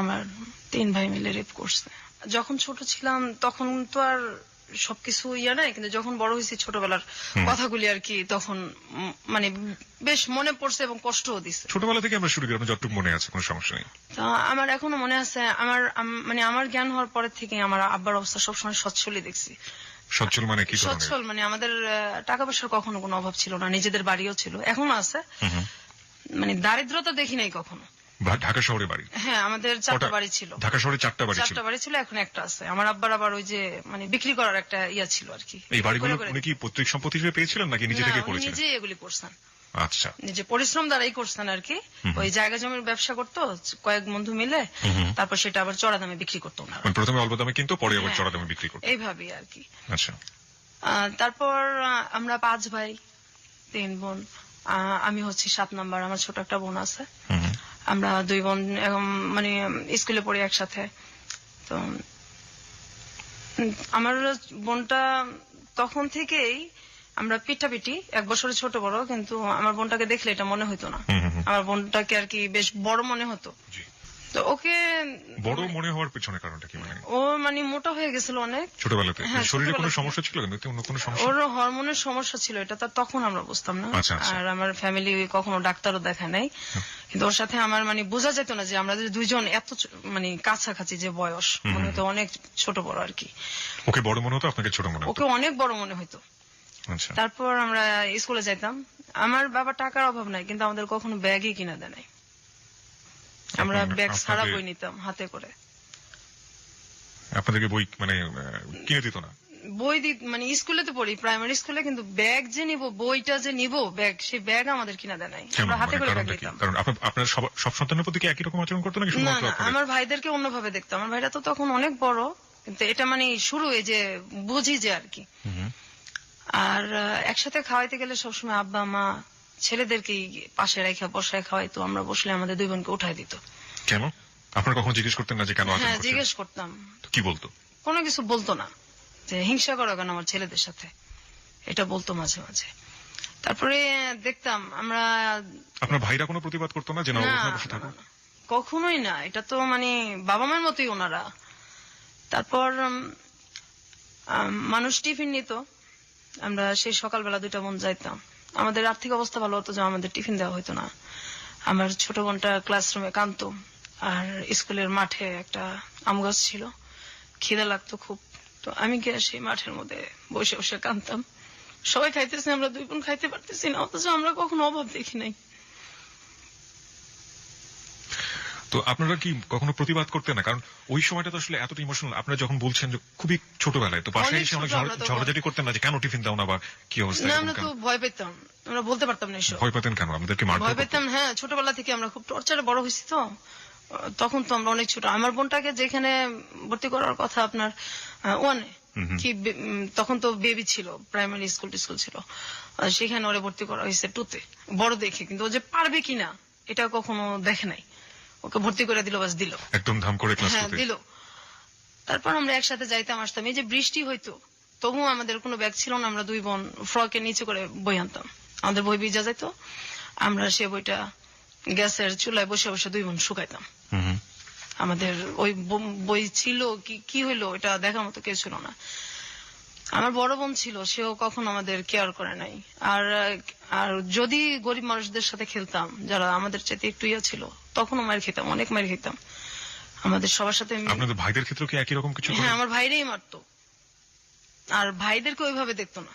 আমার 3 ভাই মিলে রেপ করছে। যখন ছোট ছিলাম তখন তো আর সবকিছু ইয়া নাই, কিন্তু যখন বড় হয়েছি ছোটবেলার কথাগুলি আর কি তখন মানে বেশ মনে পড়ছে এবং কষ্টও দিছে। ছোটবেলা থেকে আমরা শুরু করি, আপনার যতটুকু মনে আছে কোনো সমস্যা নেই। তো আমার এখনো মনে আছে, মানে আমার জ্ঞান হওয়ার পরের থেকে আমার আব্বার অবস্থা সবসময় সচ্ছলই দেখছি। সচ্ছল মানে কি? সচ্ছল মানে আমাদের টাকা পয়সার কখনো কোনো অভাব ছিল না, নিজেদের বাড়িও ছিল, এখনো আছে, মানে দারিদ্রতা দেখি নাই কখনো। ঢাকা শহরে বাড়ি? হ্যাঁ, আমাদের 4টা বাড়ি ছিল। ঢাকা শহরে 4টা বাড়ি ছিল, এখন একটা আছে। আমার আব্বার আবার ওই যে মানে বিক্রি করার একটা ইয়া ছিল আর কি। এই বাড়িগুলো উনি কি পৈতৃক সম্পত্তি হিসেবে পেয়েছিলেন নাকি নিজে থেকে করেছিলেন? নিজে এগুলি করছেন। আচ্ছা, নিজে পরিশ্রম দ্বারাই করছেন আর কি। ওই জায়গা জমির ব্যবসা করতো কয়েক বন্ধু মিলে, তারপর সেটা আবার চড়া দামে বিক্রি করতো না। প্রথমে অল্প দামে কিন্তু পরে আবার চড়া দামে বিক্রি করতো, এইভাবেই আর কি। আচ্ছা। তারপর আমরা 5 ভাই 3 বোন। আমি হচ্ছে 7 নাম্বার, আমার ছোট একটা বোন আছে। আমরা 2 বোন মানে স্কুলে পড়ি একসাথে। তো আমার বোনটা তখন থেকেই আমরা পিঠাপিঠি, 1 বছরের ছোট বড়, কিন্তু আমার বোনটাকে দেখলে এটা মনে হতো না। আমার বোনটাকে আর কি বেশ বড় মনে হতো। তো ওকে বড় মনে হওয়ার পেছনে কারণটা কি? মানে ও মানে মোটা হয়ে গেছিল অনেক ছোটবেলাতে। শরীরে কোনো সমস্যা ছিল? কিন্তু অন্য কোনো সমস্যা? ওর হরমোনের সমস্যা ছিল, এটা তো তখন আমরা বুঝতাম না। আর আমার ফ্যামিলি কখনো ডাক্তারও দেখায় নাই, কিন্তু ওর সাথে আমার মানে বোঝা যেত না যে আমরা দুইজন এত মানে কাছাকাছি যে বয়স, মনে হতো অনেক ছোট বড় আর কি। ওকে বড় মনে হতো, আপনাকে ছোট মনে হতো? ওকে অনেক বড় মনে হতো। আচ্ছা। তারপর আমরা স্কুলে যাইতাম। আমার বাবা টাকার অভাব নাই, কিন্তু আমাদের কখনো ব্যাগই কিনা দেয় নাই। আমরা ব্যাগ ছাড়া বই নিতাম হাতে করে। আপনাদেরকে বই মানে কিনে দিত না? বই মানে স্কুলে তো পড়ি, প্রাইমারি স্কুলে, কিন্তু ব্যাগ যে নিব, বইটা যে নিব, ব্যাগ, সেই ব্যাগ আমাদের কিনা দেয় নাই। আমরা হাতে করে ব্যাগ নিতাম। কারণ আপনার সব সন্তানের প্রতি কি একই রকম আচরণ করতো নাকি? না, আমার ভাইদেরকে অন্যভাবে দেখতাম। আমার ভাইরা তো তখন অনেক বড়, কিন্তু এটা মানে শুরু এই যে বুঝি যে আর কি। আর একসাথে খাওয়াইতে গেলে সবসময় আব্বা মা ছেলেদেরকে পাশে রেখে বসায় খাওয়াইতো। আমরা বসলে আমাদের 2 বোনকে উঠাই দিত। কেন? আপনারা কখনো জিজ্ঞেস করতেন না যে কেন? হ্যাঁ, জিজ্ঞেস করতাম। কি বলতো? কোনো কিছু বলতো না, যে হিংসা করো কেন আমার ছেলেদের সাথে, এটা বলতো মাঝে মাঝে। তারপরে দেখতাম আমরা। আপনার ভাইরা কোনো প্রতিবাদ করতো না যে না বসে থাকো? কখনোই না, এটা তো মানে বাবা মার মতোই ওনারা। তারপর মানুষ টিফিন নিত, আমরা সেই সকালবেলা 2টা বোন যাইতাম। আমাদের আর্থিক অবস্থা ভালো হতো যে আমাদের টিফিন দেওয়া হতো না। আমার ছোট বোনটা ক্লাসরুমে কাঁদতো, আর স্কুলের মাঠে একটা আম গাছ ছিল, খিদে লাগতো খুব। তো আমি গিয়ে সেই মাঠের মধ্যে বসে বসে কাঁদতাম। সবাই খাইতেছে, আমরা 2 বোন খাইতে পারতেছি না, অথচ আমরা কখনো অভাব দেখি নাই। তো আপনারা কি কখনো প্রতিবাদ করতেন না? কারণ ওই সময়টা তো আসলে এতটা ইমোশনাল। আপনারা যখন বলছেন যে খুবই ছোটবেলায়, তো পাশে এসে অনেক ঝগড়াঝাটি করতেন না যে কেন টিফিন দাও না বা কি অবস্থা? না, আমরা তো ভয় পেতাম, আমরা বলতে পারতাম না এসব। ভয় পেতেন কেন? আমাদেরকে মারতে? ভয় পেতাম, হ্যাঁ। ছোটবেলা থেকে আমরা খুব টর্চারে বড় হয়েছি, তো তখন তো আমরা অনেক ছোট। আমার বোনটাকে যেখানে ভর্তি করার কথা আপনার 1-এ, কি তখন তো বেবি ছিল, প্রাইমারি স্কুল ছিল, সেখানে ওরে ভর্তি করা হয়েছে 2-তে, বড় দেখে। কিন্তু ও যে পারবে কিনা এটা কখনো দেখে নাই, ওকে ভর্তি করে দিল, বাস দিল একদম ধাম করে ক্লাস করতে দিল। তারপর আমরা একসাথে যাইতাম আসতাম। এই যে বৃষ্টি হইতো, তবুও আমাদের কোনো ব্যাগ ছিল না, আমরা 2 বোন ফ্রকের নিচে করে বই আনতাম। আমাদের বই ভিজা যাইতো, আমরা সে বইটা গ্যাসের চুলায় বসে বসে 2 বোন শুকাইতাম। আমাদের ওই বই ছিল কি হইলো এটা দেখার মতো কেউ ছিল না। আমার বড় বোন ছিল, সেও কখনো আমাদের কেয়ার করে নাই। আর যদি গরিব মানুষদের সাথে খেলতাম, যারা আমাদের চাইতে একটু ইয়া ছিল, তখনও মার খেতাম, অনেক মার খেতাম। আমাদের সবার সাথে। আপনাদের ভাইদের ক্ষেত্রে কি একই রকম কিছু? হ্যাঁ, আমার ভাইরাই মারতো, আর ভাইদেরকে ওইভাবে দেখতো না।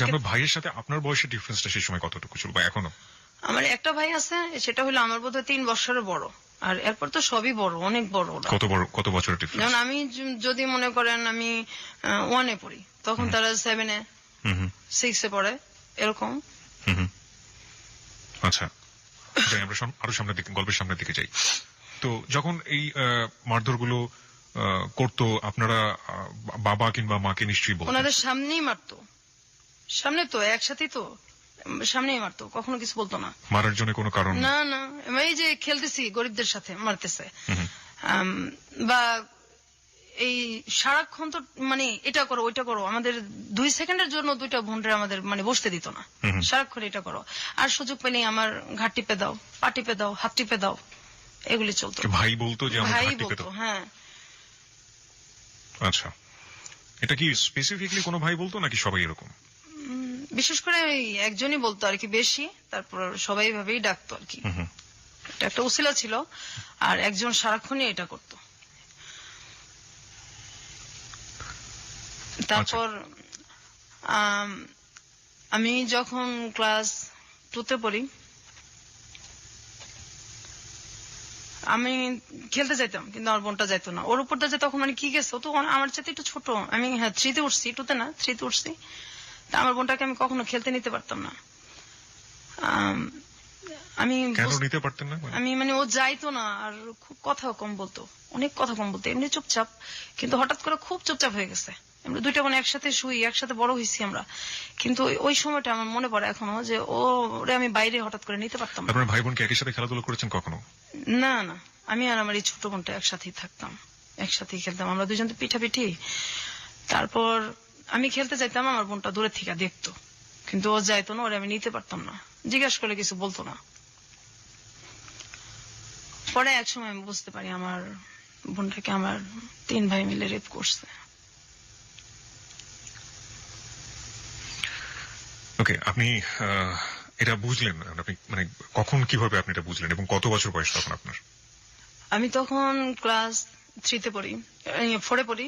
আপনার ভাইয়ের সাথে আপনার বয়সের ডিফারেন্সটা সেই সময় কতটুকু ছিল বা এখনো? আমার একটা ভাই আছে, সেটা হলো আমার বোধহয় 3 বছরের বড়, আর এরপর তো সবই বড়, অনেক বড়। কত বছরের ডিফারেন্স? যেমন আমি যদি মনে করেন আমি 1-এ পড়ি, তখন তারা 7-এ 6-এ পড়ে, এরকম। আচ্ছা, আমরা আরো সামনের দিকে, গল্পের সামনের দিকে যাই। তো যখন এই মারধর গুলো করতো, আপনারা বাবা কিংবা মাকে নিশ্চয়ই বলতেন? ওনাদের সামনেই মারতো, সামনে তো একসাথেই তো সামনেই মারতো, কখনো কিছু বলতো না। মারার জন্য কোনো কারণ? না, এই যে খেলতেছি গরিবদের সাথে মারতেছে, বা এই সারাক্ষণ তো মানে এটা করো ওইটা করো। আমাদের 2 সেকেন্ডের জন্য 2টা বোনরে আমাদের মানে বসতে দিত না, সারাক্ষণ এটা করো। আর সুযোগ পেলেই আমার ঘাট টিপে দাও, পা টিপে দাও, হাত টিপে দাও, এগুলি চলতো। ভাই বলতো যে আমার ভাই ঘাটতি পেত? বলতো, হ্যাঁ। আচ্ছা, এটা কি স্পেসিফিকলি কোনো ভাই বলতো নাকি সবাই এরকম? বিশেষ করে ওই একজনই বলতো আর কি বেশি, তারপর সবাই ভাবেই ডাকতো আর কি। হুম হুম। এটা একটা উছিলা ছিল, আর একজন সারাক্ষণই এটা করতো। তারপর আমি যখন ক্লাস 2 পড়ি, আমি খেলতে যাইতাম, কিন্তু আমার বোনটা যাইতো না। ওর উপরটা যে তখন মানে কি গেছে, ও তো আমার চাইতে একটু ছোট। আমি 3-তে উঠছি, 2-তে না, 3-তে উঠছি। তা আমার বোনটাকে আমি কখনো খেলতে নিতে পারতাম না। আমি কেন নিতে পারতেন না? আমি মানে ও যাইতো না, আর খুব কথা কম বলতো, অনেক কথা কম বলতো। এমনি চুপচাপ, কিন্তু হঠাৎ করে খুব চুপচাপ হয়ে গেছে। আমরা 2টা বোন একসাথে শুই, একসাথে বড় হয়েছি আমরা, কিন্তু ওই সময়টা আমার মনে পড়ে এখনো যে ওরে আমি বাইরে হঠাৎ করে নিতে পারতাম না। আপনার ভাই বোনকে একই সাথে খেলাধুলা করেছেন কখনো? না না, আমি আর আমার এই ছোট বোনটা একসাথেই থাকতাম, একসাথেই খেলতাম। আমরা দুজন তো পিঠাপিঠি। তারপর আমি খেলতে যাইতাম, আমার বোনটা দূরে থেকে দেখতো, কিন্তু ও যাইতো না, ওরে আমি নিতে পারতাম না। জিজ্ঞাসা করলে কিছু বলতো না। পরে এক সময় আমি বুঝতে পারি আমার বোনটাকে আমার 3 ভাই মিলে রেপ করছে। ওকে, আপনি এটা বুঝলেন, আপনি মানে কখন কিভাবে আপনি এটা বুঝলেন এবং কত বছর বয়স তখন আপনার? আমি তখন ক্লাস 3-তে পড়ি, 4-এ পড়ি।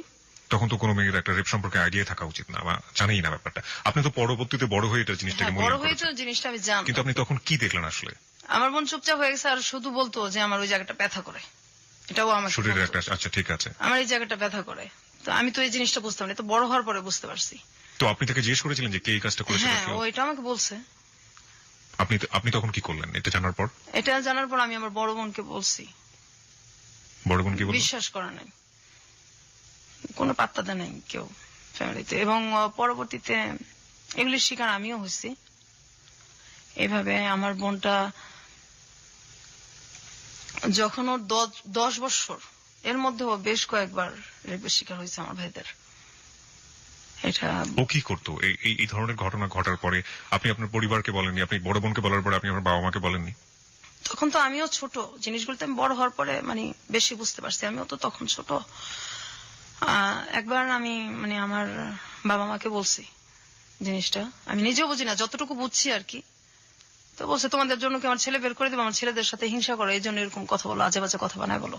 তখন তো কোনো মেয়ের একটা রেপ সম্পর্কে আইডিয়া থাকা উচিত না বা জানেই না ব্যাপারটা। আপনি তো পরবর্তীতে বড় হয়ে এটা জিনিসটাকে বড় মূল্যায়ন হয়ে তো করেছেন, জিনিসটা আমি জানতাম। কিন্তু আপনি তখন কি দেখলেন আসলে? আমার বোন চুপচাপ হয়ে গেছে, আর শুধু বলতো যে আমার ওই জায়গাটা ব্যথা করে। এটাও আমার শরীরের একটা, আচ্ছা ঠিক আছে। আমার এই জায়গাটা ব্যথা করে। তো আমি তো এই জিনিসটা বুঝতাম না, তো বড় হওয়ার পরে বুঝতে পারছি। তো আপনি তাকে জিজ্ঞেস করেছিলেন যে কে এই কাজটা করেছে? হ্যাঁ, ও এটা আমাকে বলছে। আপনি তখন কি করলেন এটা জানার পর? এটা জানার পর আমি আমার বড় বোনকে বলছি। বড় বোন কি বলল? বিশ্বাস করা নাই, কোনো পাত্তা দেয় নাই কেউ ফ্যামিলিতে। এবং পরবর্তীতে এগুলির শিকার আমিও হয়েছি। এভাবে আমার বোনটা যখন ওর 10 বছর, এর মধ্যে ও বেশ কয়েকবার রেপের শিকার হয়েছে আমার ভাইদের। এটা ও কি করতো এই ধরনের ঘটনা ঘটার পরে? আপনি আপনার পরিবারকে বলেননি, আপনি বড় বোনকে বলার পরে আপনি আপনার বাবা মাকে বলেননি? তখন তো আমিও ছোট, জিনিসগুলো তো আমি বড় হওয়ার পরে মানে বেশি বুঝতে পারছি। আমিও তো তখন ছোট। একবার আমি মানে আমার বাবা মাকে বলছি জিনিসটা, আমি নিজেও বুঝি না, যতটুকু বুঝছি আর কি। তো বলছে তোমাদের জন্য কি আমার ছেলে বের করে দেবো? আমার ছেলেদের সাথে হিংসা করো, এই জন্য এরকম কথা বলো, আজে বাজে কথা বানায় বলো।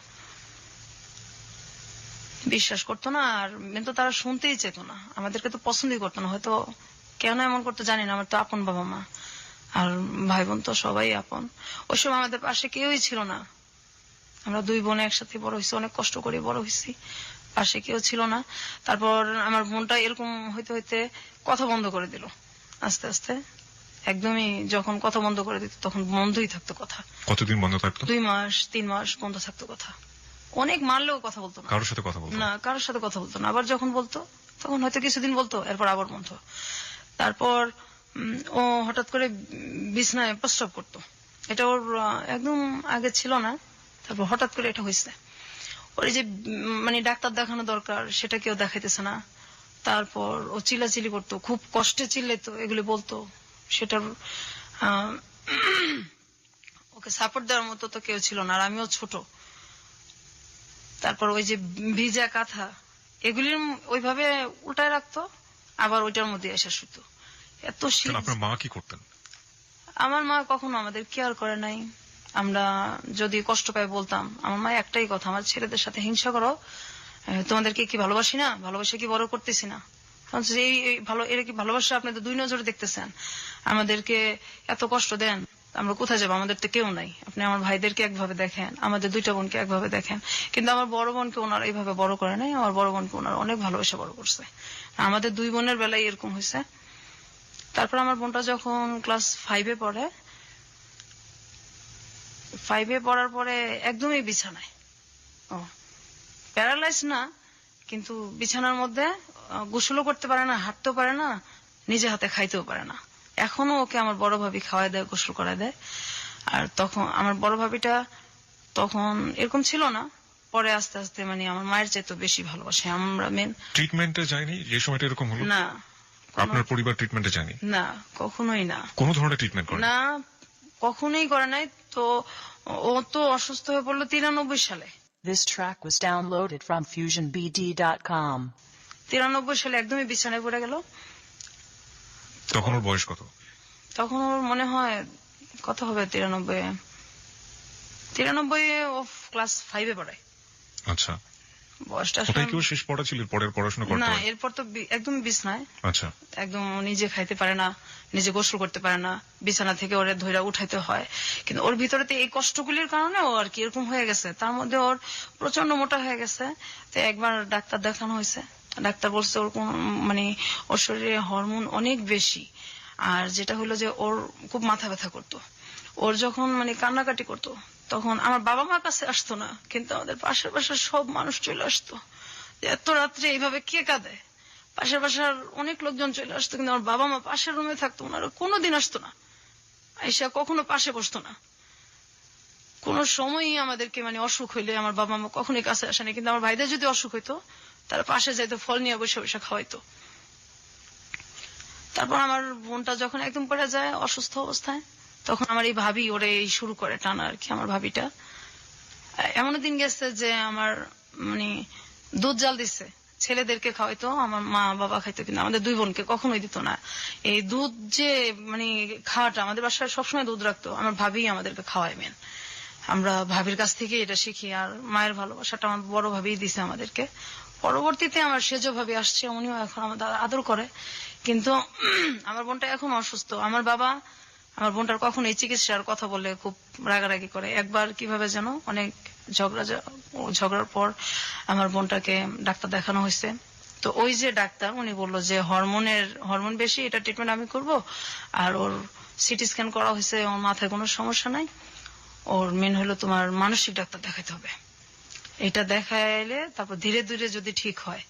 বিশ্বাস করতো না, আর কিন্তু তারা শুনতেই চেত না। আমাদেরকে তো পছন্দই করতো না, হয়তো কেন এমন করতো জানি না। আমার তো আপন বাবা মা, আর ভাই বোন তো সবাই আপন। ওই সময় আমাদের পাশে কেউই ছিল না। আমরা 2 বোন একসাথে বড় হয়েছি, অনেক কষ্ট করে বড় হয়েছি, পাশে কেউ ছিল না। তারপর আমার বোনটা এরকম হইতে হইতে কথা বন্ধ করে দিল আস্তে আস্তে। একদমই যখন কথা বন্ধ করে দিত তখন বন্ধই থাকতো কথা। কতদিন বন্ধ থাকতো? 2 মাস 3 মাস বন্ধ থাকতো কথা। অনেক মারলেও কথা বলতো না, কারোর সাথে কথা বলতো না কারোর সাথে কথা বলতো না। আবার যখন বলতো তখন হয়তো কিছুদিন বলতো, এরপর আবার বন্ধ। তারপর ও হঠাৎ করে বিছনায় প্রস্রাব করতো। এটা ওর একদম আগে ছিল না, তারপর হঠাৎ করে এটা হয়েছে। ওর এই যে মানে ডাক্তার দেখানো দরকার সেটা কেউ দেখাইতেছে না। তারপর ও চিল্লাচিল্লি করতো, খুব কষ্টে চিল্লাইতো, এগুলি বলতো। সেটার ওকে সাপোর্ট দেওয়ার মতো তো কেউ ছিল না, আর আমিও ছোট। তারপর ওই যে ভিজা কাঁথা এগুলির ওইভাবে উল্টায় রাখতো, আবার ওইটার মধ্যে এসে শুতো। এত শীত। আপনার মা কি করতেন? আমার মা কখনো আমাদের কেয়ার করে নাই। আমরা যদি কষ্ট পাই বলতাম, আমার মা একটাই কথা, আমার ছেলেদের সাথে হিংসা করো, তোমাদেরকে কি ভালোবাসি না, ভালোবাসা কি বড় করতেছি না? এই ভালো, এরা কি ভালোবাসা? আপনি তো 2 নজরে দেখতেছেন, আমাদেরকে এত কষ্ট দেন, আমরা কোথায় যাবো? আমাদের তো কেউ নাই। আপনি আমার ভাইদেরকে একভাবে দেখেন, আমাদের 2টা বোনকে একভাবে দেখেন, কিন্তু আমার বড় বোনকে ওনারা এইভাবে বড় করে নাই। আমার বড় বোনকে ওনারা অনেক ভালোবাসা বড় করছে। আমাদের 2 বোনের বেলায় এরকম হয়েছে। তারপর আমার বোনটা যখন ক্লাস 5-এ পড়ে, 5-এ পড়ার পরে একদমই বিছানায়, প্যারালাইজ না, কিন্তু বিছানার মধ্যে গোসলও করতে পারে না, হাঁটতেও পারে না, নিজে হাতে খাইতেও পারে না। এখনো ওকে আমার বড় ভাবি খাওয়াই দেয়, গোসল করায় দেয়। আর তখন আমার বড় ভাবিটা তখন এরকম ছিল না, পরে আস্তে আস্তে মানে আমার মায়ের চাইতে বেশি ভালোবাসে। আমরা মেন ট্রিটমেন্টে যায়নি যে সময়টা এরকম হলো? না, আপনার পরিবার ট্রিটমেন্টে যায়নি? না, কখনোই না। কোনো ধরনের ট্রিটমেন্ট করে না, কখনোই করে নাই। তো ও তো অসুস্থ হয়ে পড়লো 93 সালে। This track was downloaded from FusionBD.com. 93 সালে একদমই বিছানায় পড়ে গেল। তখন ওর বয়স কত? তখন ওর মনে হয় কত হবে, 93 ও ক্লাস 5-এ পড়ে। আচ্ছা, বয়সটা ওটাই কি ওর শেষ পড়া ছিল? পরের পড়াশোনা করতে না, হয়? এরপর তো একদম বিছনায়, আচ্ছা, একদম নিজে খাইতে পারে না, নিজে গোসল করতে পারে না, বিছানা থেকে ওরে ধইরা উঠাইতে হয়। কিন্তু ওর ভিতরে তো এই কষ্টগুলির কারণে ও আর কি এরকম হয়ে গেছে। তার মধ্যে ওর প্রচন্ড মোটা হয়ে গেছে। তো একবার ডাক্তার দেখানো হয়েছে। ডাক্তার বলছে ওর মানে ওর শরীরে হরমোন অনেক বেশি। আর যেটা হলো যে ওর খুব মাথা ব্যথা করতো। ওর যখন মানে কান্নাকাটি করতো, তখন আমার বাবা মার কাছে আসতো না, কিন্তু আমাদের পাশের পাশের সব মানুষ চলে আসতো। এত রাত্রে এইভাবে কে কাঁদে? পাশের পাশের অনেক লোকজন চলে আসতো, কিন্তু আমার বাবা মা পাশের রুমে থাকতো, ওনারা কোনোদিন আসতো না, আইসা কখনো পাশে বসতো না। কোনো সময়ই আমাদেরকে মানে অসুখ হইলে আমার বাবা মা কখনোই কাছে আসেনি। কিন্তু আমার ভাইদের যদি অসুখ হইতো, তারা পাশে যাইতো, ফল নিয়ে বসে বসে খাওয়াইতো। তারপর আমার বোনটা যখন একদম পড়ে যায় অসুস্থ অবস্থায়, তখন আমার এই ভাবি ওরে এই শুরু করে টানা আর কি। আমার ভাবিটা এমন দিন গেছে যে আমার মানে দুধ জাল দিচ্ছে, ছেলেদেরকে খাওয়াইতো, আমার মা বাবা খাইতো, কিন্তু আমাদের দুই বোনকে কখনোই দিত না। এই দুধ যে মানে খাওয়াটা, আমাদের বাসায় সবসময় দুধ রাখতো, আমার ভাবি আমাদেরকে খাওয়ায় মেন। আমরা ভাবির কাছ থেকে এটা শিখি। আর মায়ের ভালোবাসাটা আমার বড় ভাবি দিছে আমাদেরকে। পরবর্তীতে আমার সেজ ভাবি আসছে, উনিও এখন আমাদের আদর করে। কিন্তু আমার বোনটা এখন অসুস্থ। আমার বাবা আমার বোনটার কখন এই চিকিৎসার কথা বলে খুব রাগারাগি করে। একবার কিভাবে যেন অনেক ঝগড়ার পর আমার বোনটাকে ডাক্তার দেখানো হয়েছে। তো ওই যে ডাক্তার, উনি বললো যে হরমোন বেশি, এটা ট্রিটমেন্ট আমি করব। আর ওর সিটি স্ক্যান করা হয়েছে, ওর মাথায় কোনো সমস্যা নাই। ওর মেন হলো তোমার মানসিক ডাক্তার দেখাতে হবে। এটা দেখাইলে তারপর ধীরে ধীরে যদি ঠিক হয়,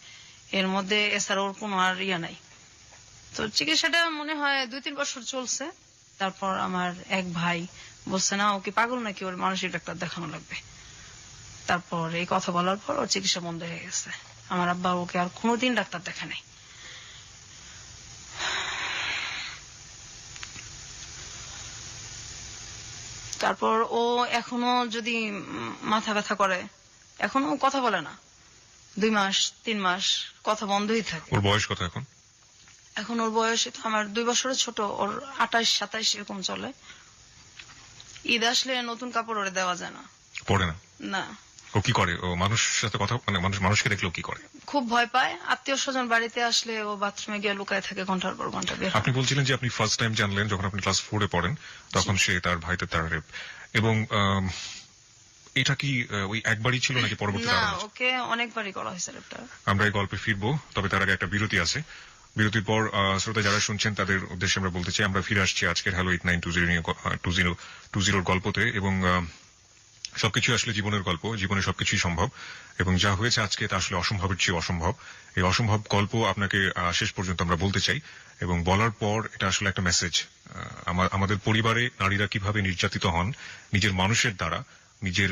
এর মধ্যে এছাড়া ওর কোনো আর ইয়া নাই। তো চিকিৎসাটা মনে হয় 2-3 বছর চলছে। তারপর আমার এক ভাই বলছে, না ওকে পাগল নাকি, ওর মানসিক ডাক্তার দেখানো লাগবে। তারপর এই কথা বলার পর ওর চিকিৎসা বন্ধ হয়ে গেছে। আমার আব্বা ওকে আর কোনোদিন ডাক্তার দেখা নাই। তারপর ও এখনো যদি মাথা ব্যথা করে, এখনো কথা বলে না। 2 মাস 3 মাস কথা বন্ধই থাকে। ওর বয়স কত এখন? এখন ওর বয়স তো আমার 2 বছরের ছোট, ওর 28-27 এরকম চলে। ঈদ আসলে নতুন কাপড় ওরে দেওয়া যায় না। পড়ে না? না। ও কি করে? ও মানুষের সাথে কথা মানে মানুষকে দেখলেও কি করে? খুব ভয় পায়। আত্মীয় স্বজন বাড়িতে আসলে ও বাথরুমে গিয়ে লুকায় থাকে ঘন্টার পর ঘন্টা। বের হয় না। আপনি বলছিলেন যে আপনি ফার্স্ট টাইম জানলেন যখন আপনি ক্লাস 4-এ পড়েন, তখন সে তার ভাইদের তার রেপ। এবং এটা কি ওই একবারই ছিল নাকি পরবর্তীতে না, আরো হয়েছে? ওকে অনেকবারই করা হয়েছে রেপটা। আমরা এই গল্পে ফিরবো, তবে তার আগে একটা বিরতি আছে। বিরতির পর শ্রোতা যারা শুনছেন তাদের উদ্দেশ্যে আমরা বলতে চাই, আমরা ফিরে আসছি আজকের হ্যালো 8920 নিয়ে 2020 গল্পতে। এবং সবকিছু আসলে জীবনের গল্প, জীবনে সবকিছুই সম্ভব। এবং যা হয়েছে আজকে তা আসলে অসম্ভবের চেয়ে অসম্ভব। এই অসম্ভব গল্প আপনাকে শেষ পর্যন্ত আমরা বলতে চাই। এবং বলার পর এটা আসলে একটা মেসেজ, আমাদের পরিবারে নারীরা কিভাবে নির্যাতিত হন নিজের মানুষের দ্বারা, নিজের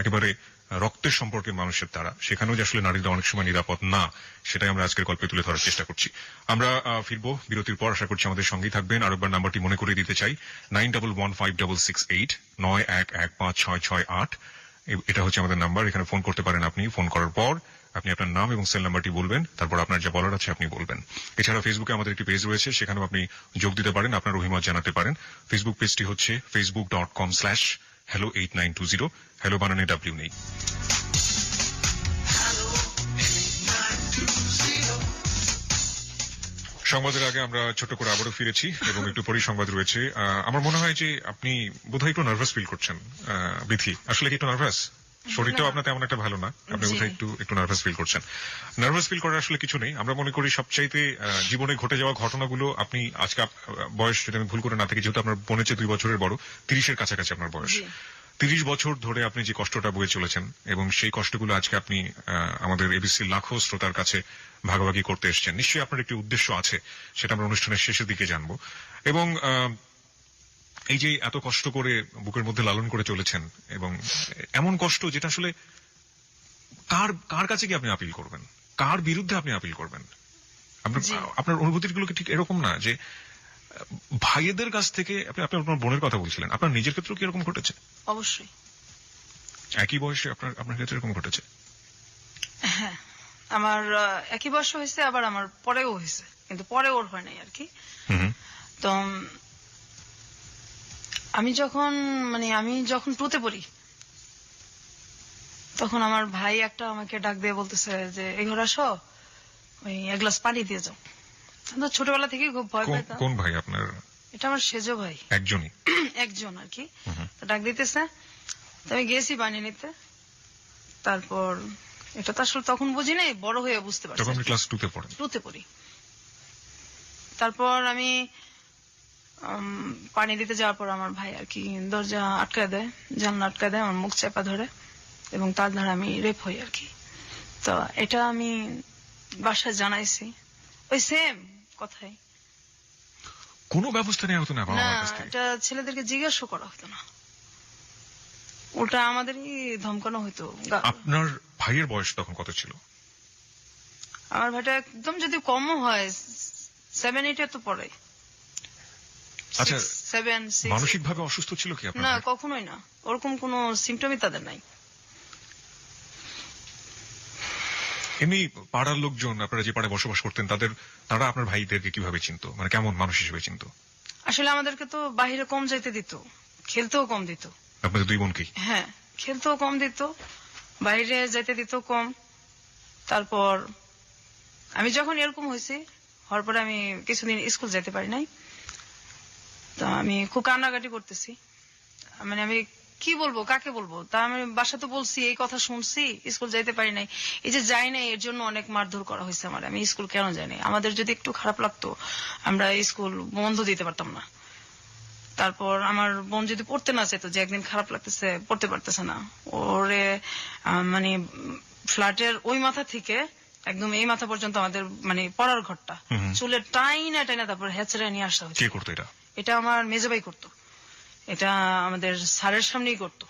একেবারে রক্তের সম্পর্কের মানুষের দ্বারা, সেখানেও যে আসলে নারীরা অনেক সময় নিরাপদ না, সেটাই আমরা আজকের গল্পে তুলে ধরার চেষ্টা করছি। আমরা ফিরবো বিরতির পর, আশা করছি আমাদের সঙ্গেই থাকবেন। আরেকবার নাম্বারটি মনে করে দিতে চাই, 91156689 91156686। এটা হচ্ছে আমাদের নাম্বার, এখানে ফোন করতে পারেন আপনি। ফোন করার পর আপনি আপনার নাম এবং সেল নাম্বারটি বলবেন, তারপর আপনার যা বলার আছে আপনি বলবেন। এছাড়া ফেসবুকে আমাদের একটি পেজ রয়েছে, সেখানেও আপনি যোগ দিতে পারেন, আপনার অভিমত জানাতে পারেন। ফেসবুক পেজটি হচ্ছে facebook.com/hello8920। হ্যালো বানানে ডাব্লিউ নেই। সংবাদের আগে আমরা ছোট করে আবারও ফিরেছি এবং একটু পরেই সংবাদ রয়েছে। আমার মনে হয় যে আপনি বোধহয় একটু নার্ভাস ফিল করছেন বিথি। আসলে কি একটু নার্ভাস? শরীরটাও আপনার তেমন একটা ভালো না, আপনি বোধহয় একটু নার্ভাস ফিল করছেন। নার্ভাস ফিল করার আসলে কিছু নেই। আমরা মনে করি সবচাইতে জীবনে ঘটে যাওয়া ঘটনাগুলো, আপনি আজকে বয়স যদি আমি ভুল করে না থাকি, যেহেতু আপনার বোনের চেয়ে 2 বছরের বড়, 30-এর কাছাকাছি আপনার বয়স। 30 বছর ধরে আপনি যে কষ্টটা বয়ে চলেছেন, এবং সেই কষ্টগুলো আজকে আপনি আমাদের এবিসির লাখো শ্রোতার কাছে ভাগাভাগি করতে এসেছেন। নিশ্চয়ই আপনার একটি উদ্দেশ্য আছে, সেটা আমরা অনুষ্ঠানের শেষের দিকে জানবো। এবং এই যে এত কষ্ট করে বুকের মধ্যে লালন করে চলেছেন, এবং এমন কষ্ট যেটা আসলে কার কাছে কি আপনি আপিল করবেন, কার বিরুদ্ধে আপনি আপিল করবেন? আপনার অনুভূতিগুলো কি ঠিক এরকম না যে ভাইয়েদের কাছ থেকে আপনি আপনার বোনের কথা বলছিলেন, আপনার নিজের ক্ষেত্রেও কি এরকম ঘটেছে? অবশ্যই। একই বয়সে আপনার ক্ষেত্রে এরকম ঘটেছে? হ্যাঁ, আমার একই বয়স হয়েছে, আবার আমার পরেও হয়েছে, কিন্তু পরে ওর হয় নাই আর কি। হুম। তো আমি যখন 2তে পড়ি, তখন আমার ভাই একটা আমাকে ডাক দিয়ে বলতেছে যে এই ঘরে আসো, ওই এক গ্লাস পানি দিয়ে যাও। আমি তো ছোটবেলা থেকেই খুব ভয় পাইতাম। কোন ভাই আপনার? এটা আমার সেজো ভাই, একজনই? একজন আর কি। তো ডাক দিতেছে, তো আমি গেছি পানি নিতে। তারপর এটা তো আসলে তখন বুঝি নাই, বড় হয়ে বুঝতে পারছি। তখন আপনি ক্লাস 2 তে পড়েন? 2তে পড়ি। তারপর আমি পানি দিতে যাওয়ার পর আমার ভাই আর কি দরজা আটকায় দেয়, জানলা আটকায় দেয়, আমার মুখ চেপা ধরে, এবং তার দ্বারা আমি রেপ হই আর কি। তো এটা আমি বাসায় জানাইছি, ওই সেম কথাই। কোনো ব্যবস্থা নেওয়া হতো না বাবা না, মার কাছ থেকে? এটা ছেলেদেরকে জিজ্ঞাসা করা হতো না, উল্টা আমাদেরই ধমকানো হতো। আপনার ভাইয়ের বয়স তখন কত ছিল? আমার ভাইটা একদম যদি কমও হয় 7-8 তো পড়ে। আচ্ছা, 7-6। মানসিকভাবে অসুস্থ ছিল কি আপনার না, ভাই? কখনোই না, ওরকম কোনো সিমটমই তাদের নাই। এমনি পাড়ার লোকজন, আপনারা যে পাড়ায় বসবাস করতেন, তারা আপনার ভাইদেরকে কিভাবে চিনতো, মানে কেমন মানুষ হিসেবে চিনতো? আসলে আমাদেরকে তো বাইরে কম যাইতে দিত, খেলতেও কম দিত। আপনাদের দুই বোনকেই? হ্যাঁ, খেলতেও কম দিত, বাইরে যাইতে দিত কম। তারপর আমি যখন এরকম হয়েছি, হওয়ার পরে আমি কিছুদিন স্কুল যেতে পারি নাই। তো আমি খুব কান্নাকাটি করতেছি, মানে আমি কি বলবো, কাকে বলবো। তা আমি বাসা তো বলছি, এই কথা শুনছি, স্কুল যাইতে পারি নাই। এই যে যাই নাই, এর জন্য অনেক মারধর করা হয়েছে আমার। আমি স্কুল কেন যাই নাই, আমাদের যদি একটু খারাপ লাগতো আমরা স্কুল বন্ধ দিতে পারতাম না। তারপর আমার বোন যদি পড়তে না চাইতো, যে একদিন খারাপ লাগতেছে, পড়তে পারতেছে না, ওরে মানে ফ্ল্যাটের ওই মাথা থেকে একদম এই মাথা পর্যন্ত আমাদের মানে পড়ার ঘরটা চুলের টাইনা টাইনা তারপর হেঁচড়ে নিয়ে আসা হচ্ছে। কে করতো এটা? এটা আমার মেজবাই করতো, এটা আমাদের স্যারের সামনেই করতো।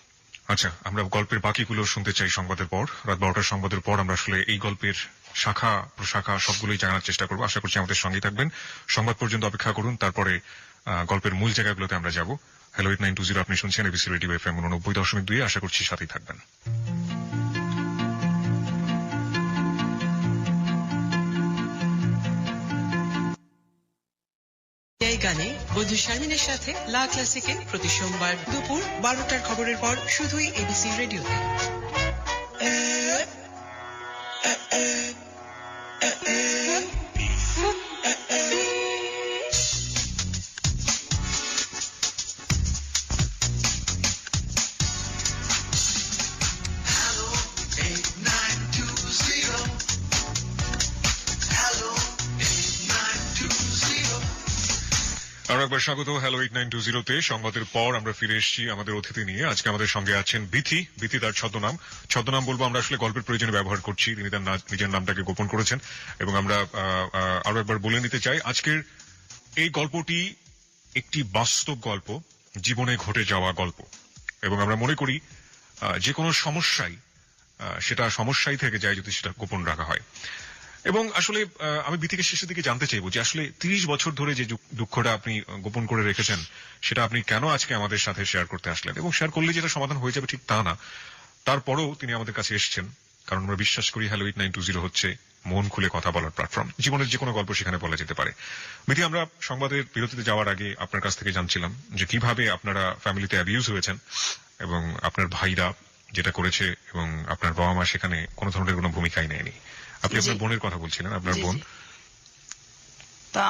আচ্ছা, আমরা গল্পের বাকিগুলো শুনতে চাই সংবাদের পর। রাত 12টার সংবাদের পর আমরা আসলে এই গল্পের শাখা প্রশাখা সবগুলোই জানার চেষ্টা করবো। আশা করছি আমাদের সঙ্গেই থাকবেন। সংবাদ পর্যন্ত অপেক্ষা করুন, তারপরে গল্পের মূল জায়গাগুলোতে আমরা যাব। হ্যালো 8920 আপনি শুনছেন এবিসি রেডিও FM 90.2। আশা করছি সাথেই থাকবেন। এই গানে বন্ধু শারমিনের সাথে লা ক্লাসিকে প্রতি সোমবার দুপুর 12টার খবরের পর শুধুই এবিসি রেডিওতে। আরো একবার স্বাগত হ্যালো 8920-তে। সংবাদের পর আমরা ফিরে এসেছি আমাদের অতিথি নিয়ে। আজকে আমাদের সঙ্গে আছেন বিথি। বিথি তার ছদ্মনাম বলবো আমরা আসলে গল্পের প্রয়োজনে ব্যবহার করছি। তিনি তার নিজের নামটাকে গোপন করেছেন, এবং আমরা আরো একবার বলে নিতে চাই আজকের এই গল্পটি একটি বাস্তব গল্প, জীবনে ঘটে যাওয়া গল্প, এবং আমরা মনে করি যে কোনো সেটা সমস্যাই থেকে যায় যদি সেটা গোপন রাখা হয়। এবং আসলে আমি বিথিকে শেষের দিকে জানতে চাইবো যে আসলে 30 বছর ধরে যে দুঃখটা আপনি গোপন করে রেখেছেন, সেটা আপনি কেন আজকে আমাদের সাথে শেয়ার করতে আসলেন, এবং শেয়ার করলে যেটা সমাধান হয়ে যাবে ঠিক তা না। তারপরেও তিনি আমাদের কাছে এসেছেন, কারণ আমরা বিশ্বাস করি হ্যালো 8920 হচ্ছে মন খুলে কথা বলার প্ল্যাটফর্ম। জীবনের যে কোনো গল্প সেখানে বলা যেতে পারে। বিথি, আমরা সংবাদের বিরতিতে যাওয়ার আগে আপনার কাছ থেকে জানছিলাম যে কিভাবে আপনারা ফ্যামিলিতে অ্যাবিউজ হয়েছেন, এবং আপনার ভাইরা যেটা করেছে, এবং আপনার বাবা মা সেখানে কোনো ধরনের কোনো ভূমিকাই নেয়নি। আপনি আপনার বোনের কথা বলছিলেন, আপনার বোন। তা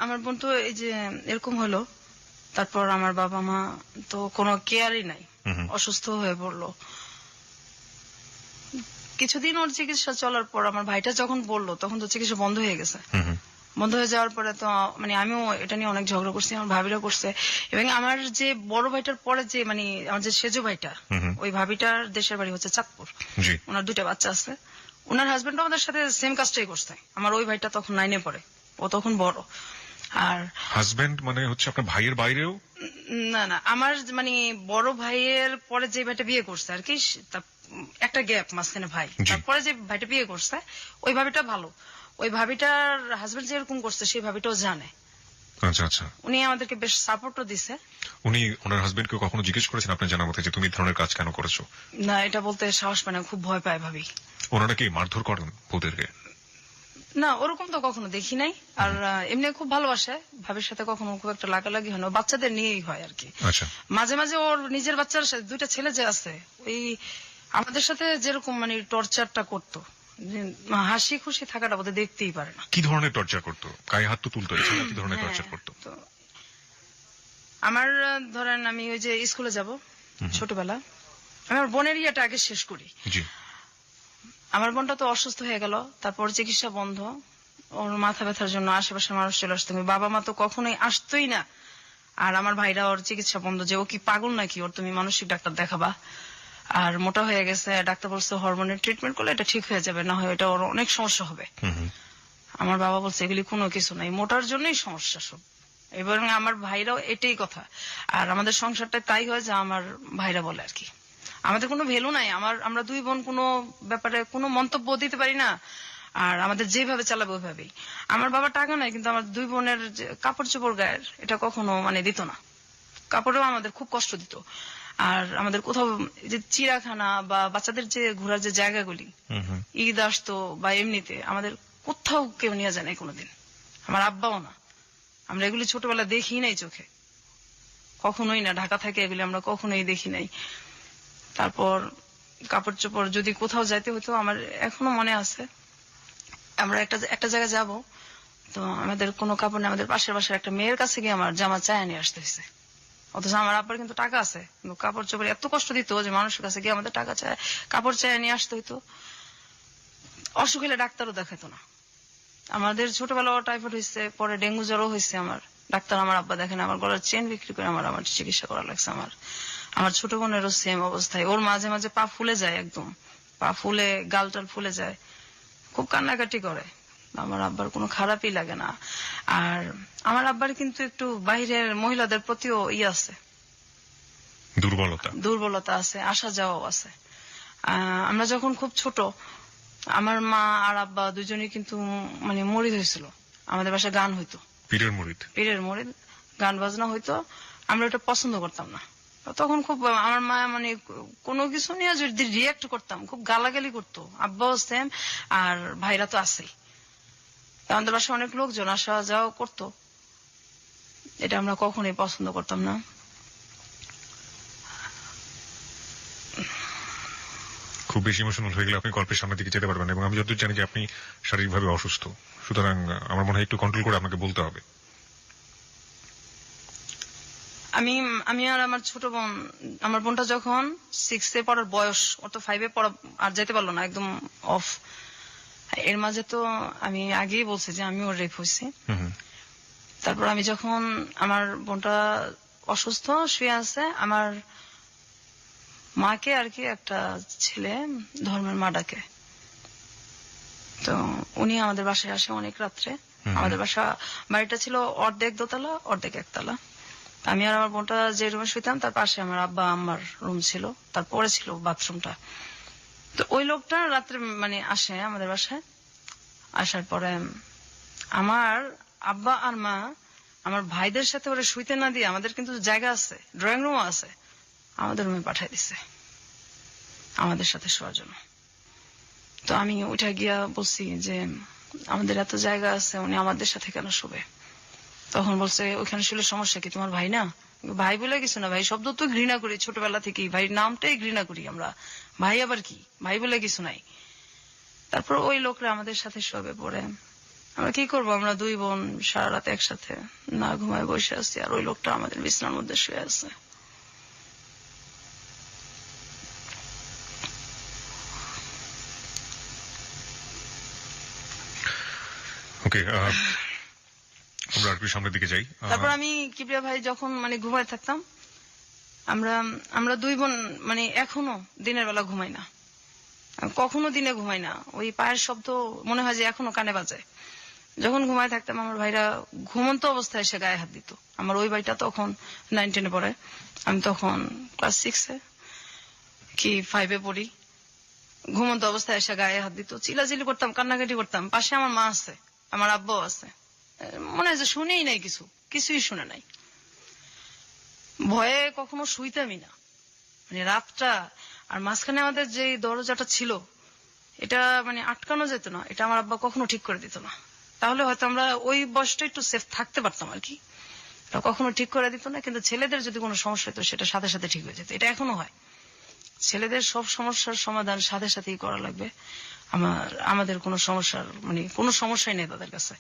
আমার বোন তো এই যে এরকম হলো, তারপর আমার বাবা মা তো কোনো কেয়ারই নাই, অসুস্থ হয়ে পড়লো। কিছুদিন ওর চিকিৎসা চলার পর আমার ভাইটা যখন বললো, তখন তো চিকিৎসা বন্ধ হয়ে গেছে। বন্ধ হয়ে যাওয়ার পরে তো মানে আমিও এটা নিয়ে অনেক ঝগড়া করছি, আমার ভাবিরা করছে, এবং আমার যে বড় ভাইটার পরে যে মানে আমার যে সেজো ভাইটা, ওই ভাবিটার দেশের বাড়ি হচ্ছে চাঁদপুর। ওনার 2টা বাচ্চা আছে। ওনার হাজবেন্ড আমাদের সাথে সেম কাজটাই করছে। আমার ওই ভাইটা তখন 9-এ পড়ে, ও তখন বড়। আর হাজবেন্ড মানে হচ্ছে আপনার ভাইয়ের বাইরেও? না, আমার মানে বড় ভাইয়ের পরে যে ভাইটা বিয়ে করছে আর কি, একটা গ্যাপ মাঝখানে ভাই, তারপরে যে ভাইটা বিয়ে করছে ওই ভাবিটা ভালো। ওই ভাবিটার হাজবেন্ড যেরকম করছে সেই ভাবিটাও জানে। আচ্ছা আচ্ছা। উনি আমাদেরকে বেশ সাপোর্টও দিছে। উনি ওনার হাজবেন্ডকে কখনো জিজ্ঞেস করেছেন আপনার জানা মতে যে তুমি এই ধরনের কাজ কেন করেছো? না, এটা বলতে সাহস পায় না, খুব ভয় পায় ভাবি। ওনারা কি মারধর করেন বউদেরকে? না, ওরকম তো কখনো দেখি নাই। আর এমনি খুব ভালোবাসে, ভাবির সাথে কখনো খুব একটা লাগালাগি হয় না, ও বাচ্চাদের নিয়েই হয় আর কি। আচ্ছা। মাঝে মাঝে ওর নিজের বাচ্চার সাথে, দুইটা ছেলে যে আছে, ওই আমাদের সাথে যেরকম মানে টর্চারটা করতো, যে হাসি খুশি থাকাটা বোধহয় দেখতেই পারে না। কি ধরনের টর্চার করতো? গায়ে হাত তো তুলতো, এছাড়া কি ধরনের হ্যাঁ, টর্চার করতো? তো আমার ধরেন আমি ওই যে স্কুলে যাব ছোটবেলা, আমি আমার বোনের ইয়েটা আগে শেষ করি। জি। আমার বোনটা তো অসুস্থ হয়ে গেল, তারপর চিকিৎসা বন্ধ, ওর মাথা ব্যথার জন্য আশেপাশের মানুষ চলে আসতো, বাবা মা তো কখনোই আসতোই না। আর আমার ভাইরা ওর চিকিৎসা বন্ধ, যে ও কি পাগল নাকি, ওর তুমি মানসিক ডাক্তার দেখাবা, আর মোটা হয়ে গেছে, ডাক্তার বলছে হরমোনের ট্রিটমেন্ট করলে এটা ঠিক হয়ে যাবে, না হয় এটা ওর অনেক সমস্যা হবে। আমার বাবা বলছে এগুলি কোনো কিছু নাই, মোটার জন্যই সমস্যা সব। এবং আমার ভাইরাও এটাই কথা। আর আমাদের সংসারটা তাই হয় যে আমার ভাইরা বলে আর কি, আমাদের কোনো ভ্যালু নাই, আমরা দুই বোন কোনো ব্যাপারে কোনো মন্তব্য দিতে পারি না, আর আমাদের যেভাবে চালাবে ওইভাবেই। আমার বাবা টাকা নাই, কিন্তু আমার দুই বোনের যে কাপড় চোপড় গায়ের, এটা কখনো মানে দিত না, কাপড়েও আমাদের খুব কষ্ট দিত। আর আমাদের কোথাও যে চিড়াখানা বা বাচ্চাদের যে ঘোরার যে জায়গাগুলি, ঈদ আসতো বা এমনিতে, আমাদের কোথাও কেউ নিয়ে যায় নাই কোনোদিন, আমার আব্বাও না। আমরা এগুলি ছোটবেলা দেখি নাই চোখে, কখনোই না, ঢাকা থেকে এগুলি আমরা কখনোই দেখি নাই। তারপর কাপড় চোপড় যদি কোথাও যাইতে হতো, আমার এখনো মনে আছে, আমরা একটা জায়গায় যাব, তো আমাদের কোনো কাপড় নেই, আমাদের পাশের বাসার একটা মেয়ের কাছে গিয়ে আমার জামা চায় নিয়ে আসতে হয়েছে। অথচ আমার আব্বার কিন্তু টাকা আছে, কিন্তু কাপড় চোপড় এত কষ্ট দিত যে মানুষের কাছে গিয়ে আমাদের টাকা চায়, কাপড় চায় নিয়ে আসতে হইতো। অসুখ হলে ডাক্তারও দেখাতো না। আমাদের ছোটবেলা টাইফয়েড হয়েছে, পরে ডেঙ্গু জ্বরও হয়েছে, আমার ডাক্তার আমার আব্বা দেখেন, আমার গলার চেন বিক্রি করে আমার চিকিৎসা করা লাগছে। আমার ছোট বোনেরও সেম অবস্থায়, ওর মাঝে মাঝে পা ফুলে যায়, একদম পা ফুলে, গাল টাল ফুলে যায়, খুব কান্নাকাটি করে। আমার আব্বার কোনো খারাপই লাগে না। আর আমার আব্বার কিন্তু একটু বাইরের মহিলাদের প্রতিও আছে, দুর্বলতা আছে, আসা যাওয়াও আছে। আমরা যখন খুব ছোট, আমার মা আর আব্বা দুজনেই কিন্তু মানে মরিদ হয়েছিল, আমাদের বাসায় গান হইতো, পীরের মরিদ গান বাজনা হইতো, আমরা ওটা পছন্দ করতাম না। তখন খুব আমার মা মানে কোনো কিছু নিয়ে যদি রিয়াক্ট করতাম, খুব গালাগালি করতো, আব্বাও সেম, আর ভাইরা তো আছেই। আমাদের বাসায় অনেক লোকজন আসা যাওয়া করতো, এটা আমরা কখনোই পছন্দ করতাম না। খুব বেশি ইমোশনাল হয়ে গেলে আপনি গল্পের সামনের দিকে যেতে পারবেন, এবং আমি যতদূর জানি যে আপনি শারীরিকভাবে অসুস্থ, সুতরাং আমার মনে হয় একটু কন্ট্রোল করে আপনাকে বলতে হবে। আমি আর আমার ছোট বোন, আমার বোনটা যখন 6-এ পড়ার বয়স, ও তো 5-এ পড়া আর যেতে পারলো না, একদম অফ। এর মাঝে তো আমি আগেই বলছি যে আমি ওর রেপ হয়েছি। তারপর আমি যখন, আমার বোনটা অসুস্থ শুয়ে আছে, আমার মাকে আর কি একটা ছেলে ধর্মের মা ডাকে, তো উনি আমাদের বাসায় আসে অনেক রাত্রে। আমাদের বাড়িটা ছিল অর্ধেক দোতলা অর্ধেক একতলা। আমি আর আমার বোনটা যে রুমে শুইতাম, তার পাশে আমার আব্বা আম্মার রুম ছিল, তারপরে ছিল বাথরুমটা। তো ওই লোকটা রাত্রে মানে আসে আমাদের বাসায়, আসার পরে আমার আব্বা আর মা আমার ভাইদের সাথে ওরা শুইতে না দিয়ে, আমাদের কিন্তু জায়গা আছে, ড্রয়িং রুমও আছে, আমাদের রুমে পাঠিয়ে দিছে আমাদের সাথে শোয়ার জন্য। তো আমি উঠে গিয়া বলছি যে আমাদের এত জায়গা আছে, উনি আমাদের সাথে কেন শোবে? তখন বলছে ওইখানে শুলে সমস্যা কি, তোমার ভাই না? ভাই বলে কিছু না, ভাই শব্দ তো ঘৃণা করি ছোটবেলা থেকেই, ভাই নামটাই ঘৃণা করি আমরা, ভাই আবার কি, ভাই বলে কিছু নাই। তারপর ওই লোকরা আমাদের সাথে শোবে, পড়ে আমরা কি করবো, আমরা দুই বোন সারা রাত একসাথে না ঘুমায় বসে আছি, আর ওই লোকটা আমাদের বিছানার মধ্যে শুয়ে আছে। ওকে, আমরা আর একটু সামনের দিকে যাই। তারপর আমি কিবরিয়া ভাই যখন মানে ঘুমায় থাকতাম, আমরা দুই বোন মানে এখনো দিনের বেলা ঘুমাই না, কখনো দিনে ঘুমাই না, ওই পায়ের শব্দ মনে হয় যে এখনো কানে বাজে। যখন ঘুমায় থাকতাম, আমার ভাইরা ঘুমন্ত অবস্থায় এসে গায়ে হাত দিত। আমার ওই ভাইটা তখন 9-10-এ পড়ে, আমি তখন ক্লাস 6-এ কি 5-এ পড়ি। ঘুমন্ত অবস্থায় এসে গায়ে হাত দিত, চিলাচিলি করতাম, কান্নাকাটি করতাম। পাশে আমার মা আছে, আমার আব্বাও আছে, মনে হয় যে শুনেই নাই কিছু, কিছুই শুনে নাই। ভয়ে কখনো শুইতামই না, মানে রাতটা। আর মাঝখানে আমাদের যে দরজাটা ছিল এটা মানে আটকানো যেত না, এটা আমার আব্বা কখনো ঠিক করে দিত না। তাহলে হয়তো আমরা ওই বয়সটা একটু সেফ থাকতে পারতাম আর কি। এটা কখনো ঠিক করে দিত না, কিন্তু ছেলেদের যদি কোনো সমস্যা হতো সেটা সাথে সাথে ঠিক হয়ে যেত। এটা এখনো হয়, ছেলেদের সব সমস্যার সমাধান সাথে সাথেই করা লাগবে। আমাদের কোনো সমস্যার মানে কোনো সমস্যাই নেই তাদের কাছে।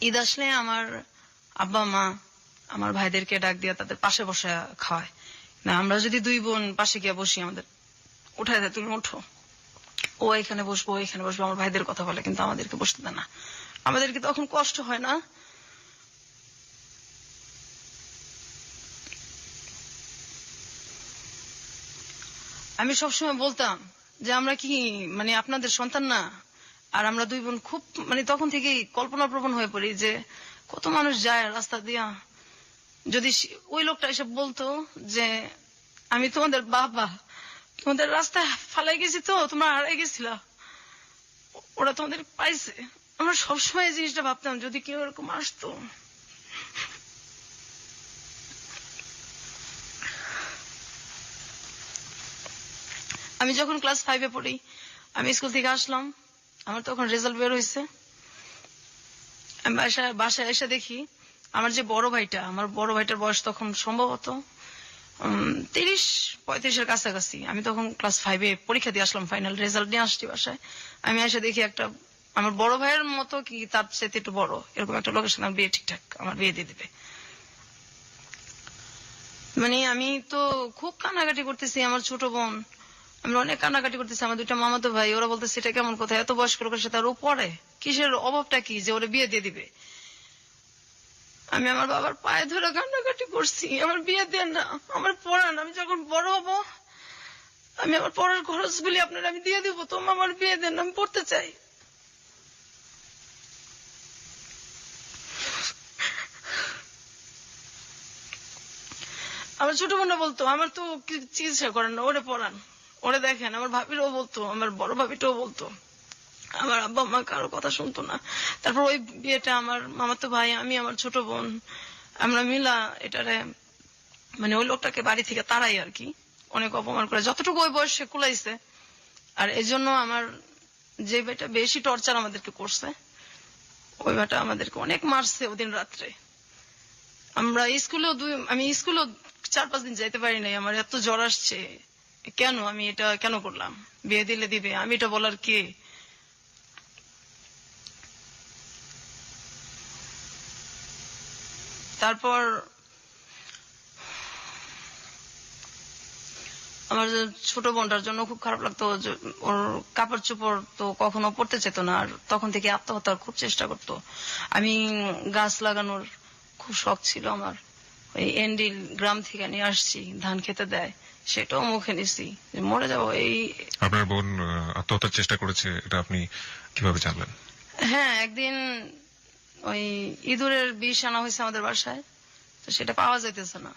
ঈদ আসলে আমার আব্বা মা আমার ভাইদেরকে ডাক দিয়া তাদের পাশে বসে খাওয়ায় না। আমরা যদি দুই বোন পাশে গিয়ে বসি, আমাদের উঠায় দেয়, তুমি ওঠো, ও এখানে বসবো, এখানে বসবো, আমার ভাইদের কথা বলে, কিন্তু আমাদেরকে বসতে দেয় না। আমাদেরকে তখন কষ্ট হয় না? আমি সবসময় বলতাম যে আমরা কি মানে আপনাদের সন্তান না? আর আমরা দুই বোন খুব মানে তখন থেকেই কল্পনা প্রবণ হয়ে পড়ি যে কত মানুষ যায় রাস্তা দিয়া, যদি ওই লোকটা এসে বলতো যে আমি তোমাদের বাবা, তোমাদের রাস্তায় ফালাই গেছি, তো তোমরা হারাই গেছিলা, ওরা তোমাদের পাইছে। আমরা সবসময় এই জিনিসটা ভাবতাম যদি কেউ এরকম আসতো। আমি যখন ক্লাস 5-এ পড়ি, আমি স্কুল থেকে আসলাম, আমার তখন রেজাল্ট বের হয়েছে। আমি বাসায় এসে দেখি আমার যে বড় ভাইটা, আমার বড় ভাইটার বয়স তখন সম্ভবত 30-35-এর কাছাকাছি। আমি তখন ক্লাস 5-এ পরীক্ষা দিয়ে আসলাম, ফাইনাল রেজাল্ট নিয়ে আসছি বাসায়। আমি এসে দেখি একটা আমার বড় ভাইয়ের মতো কি তার সাথে একটু বড় এরকম একটা লোকের সাথে আমার বিয়ে ঠিকঠাক আমার বিয়ে দিয়ে দিবে। মানে আমি তো খুব কান্নাকাটি করতেছি, আমার ছোট বোন, আমরা অনেক কান্নাকাটি করতেছি, আমার দুইটা মামাতো ভাই, ওরা বলতেছে এটা কেমন কথা, এত বয়স্ক লোকের সাথে আর ও পড়ে, কিসের অভাবটা কি যে ওরা বিয়ে দিয়ে দিবে। আমি আমার বাবার পায়ে ধরে কান্নাকাটি করছি, আমার বিয়ে দেন না, আমার পড়ান, আমি যখন বড় হবো আমি আমার পড়ার খরচগুলি আপনার আমি দিয়ে দিব, তো আমার বিয়ে দেন, আমি পড়তে চাই। আমার ছোট বোনরা বলতো আমার তো চিকিৎসা করেন না, ওরে পড়ান, ওরে দেখেন। আমার ভাবিরাও বলতো, আমার বড় ভাবিটাও বলতো। আমার আব্বা মা কারো কথা শুনতো না। তারপর ওই বিয়েটা আমার মামাতো ভাই, আমি, আমার ছোট বোন, আমরা মিলা এটারে মানে ওই লোকটাকে বাড়ি থেকে তাড়াই আর কি, অনেক অপমান করে যতটুকু ওই বয়সে কুলাইছে। আর এই জন্য আমার যে ভাইটা বেশি টর্চার আমাদেরকে করছে, ওই ভাইটা আমাদেরকে অনেক মারছে ওদিন রাত্রে। আমরা আমি স্কুলেও 4-5 দিন যাইতে পারি নাই, আমার এত জ্বর আসছে। কেন আমি এটা কেন করলাম? বিয়ে দিলে দিবে, আমি এটা বলার কে? তারপর আমার ছোট বোনটার জন্য খুব খারাপ লাগতো, ওর কাপড় চোপড় তো কখনো পড়তে চেত না, আর তখন থেকে আত্মহত্যার খুব চেষ্টা করতো। আমি গাছ লাগানোর খুব শখ ছিল আমার, ওই এন্ডিল গ্রাম থেকে নিয়ে আসছি, ধান খেতে দেয়, সেটাও মুখে নিছি, মরে যাবো এই। আপনার বোন আত্মহত্যার চেষ্টা করেছে, এটা আপনি কিভাবে জানলেন? হ্যাঁ, একদিন ওই ইঁদুরের বিষ আনা হয়েছে আমাদের বাসায়, তো সেটা পাওয়া যাইতেছে না।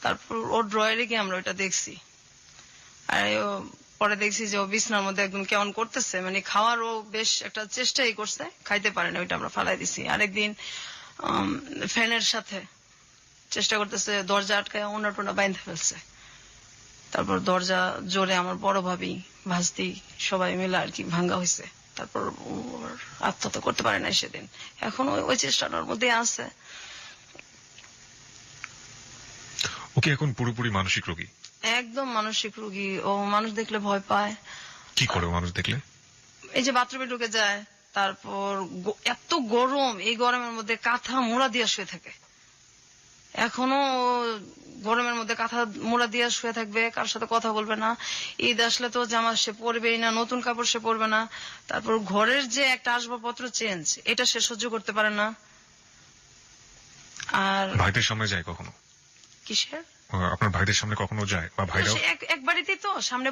তারপর ওর ড্রয়ারে গিয়ে আমরা ওইটা দেখছি, আর পরে দেখছি যে ও বিছনার মধ্যে একদম কেমন করতেছে, মানে খাওয়ারও বেশ একটা চেষ্টাই করছে, খাইতে পারে না, ওইটা আমরা ফালাই দিছি। আরেকদিন ফ্যানের সাথে চেষ্টা করতেছে, দরজা আটকায় ওনা টোনা বাইন্ধে ফেলছে। তারপর দরজা জোরে আমার বড় ভাবি, ভাস্তি সবাই মিলে আর কি ভাঙ্গা হয়েছে। তারপর আত্মহত্যা করতে পারে না সেদিন, এখন ওই চেষ্টাটার মধ্যে আছে। ওকে এখন পুরোপুরি মানসিক রোগী? একদম মানসিক রোগী। ও মানুষ দেখলে ভয় পায়। কি করে মানুষ দেখলে? এই যে বাথরুমে ঢুকে যায়, তারপর এত গরম, এই গরমের মধ্যে কাঁথা মোড়া দিয়ে শুয়ে থাকে। এখনো গরমের মধ্যে কাঁথা মোড়া দিয়ে শুয়ে থাকবে, কার সাথে কথা বলবে না। ঈদ আসলে তো জামা সে পরবেই না, নতুন কাপড় সে পরবে না। তারপর ঘরের যে একটা আসবাবপত্র চেঞ্জ, এটা সে সহ্য করতে পারে না। আর ভাইদের সামনে যায় কখনো? কিসের? আপনার ভাইদের সামনে কখনো যায়? বা ভাইরাও এক বাড়িতেই তো, সামনে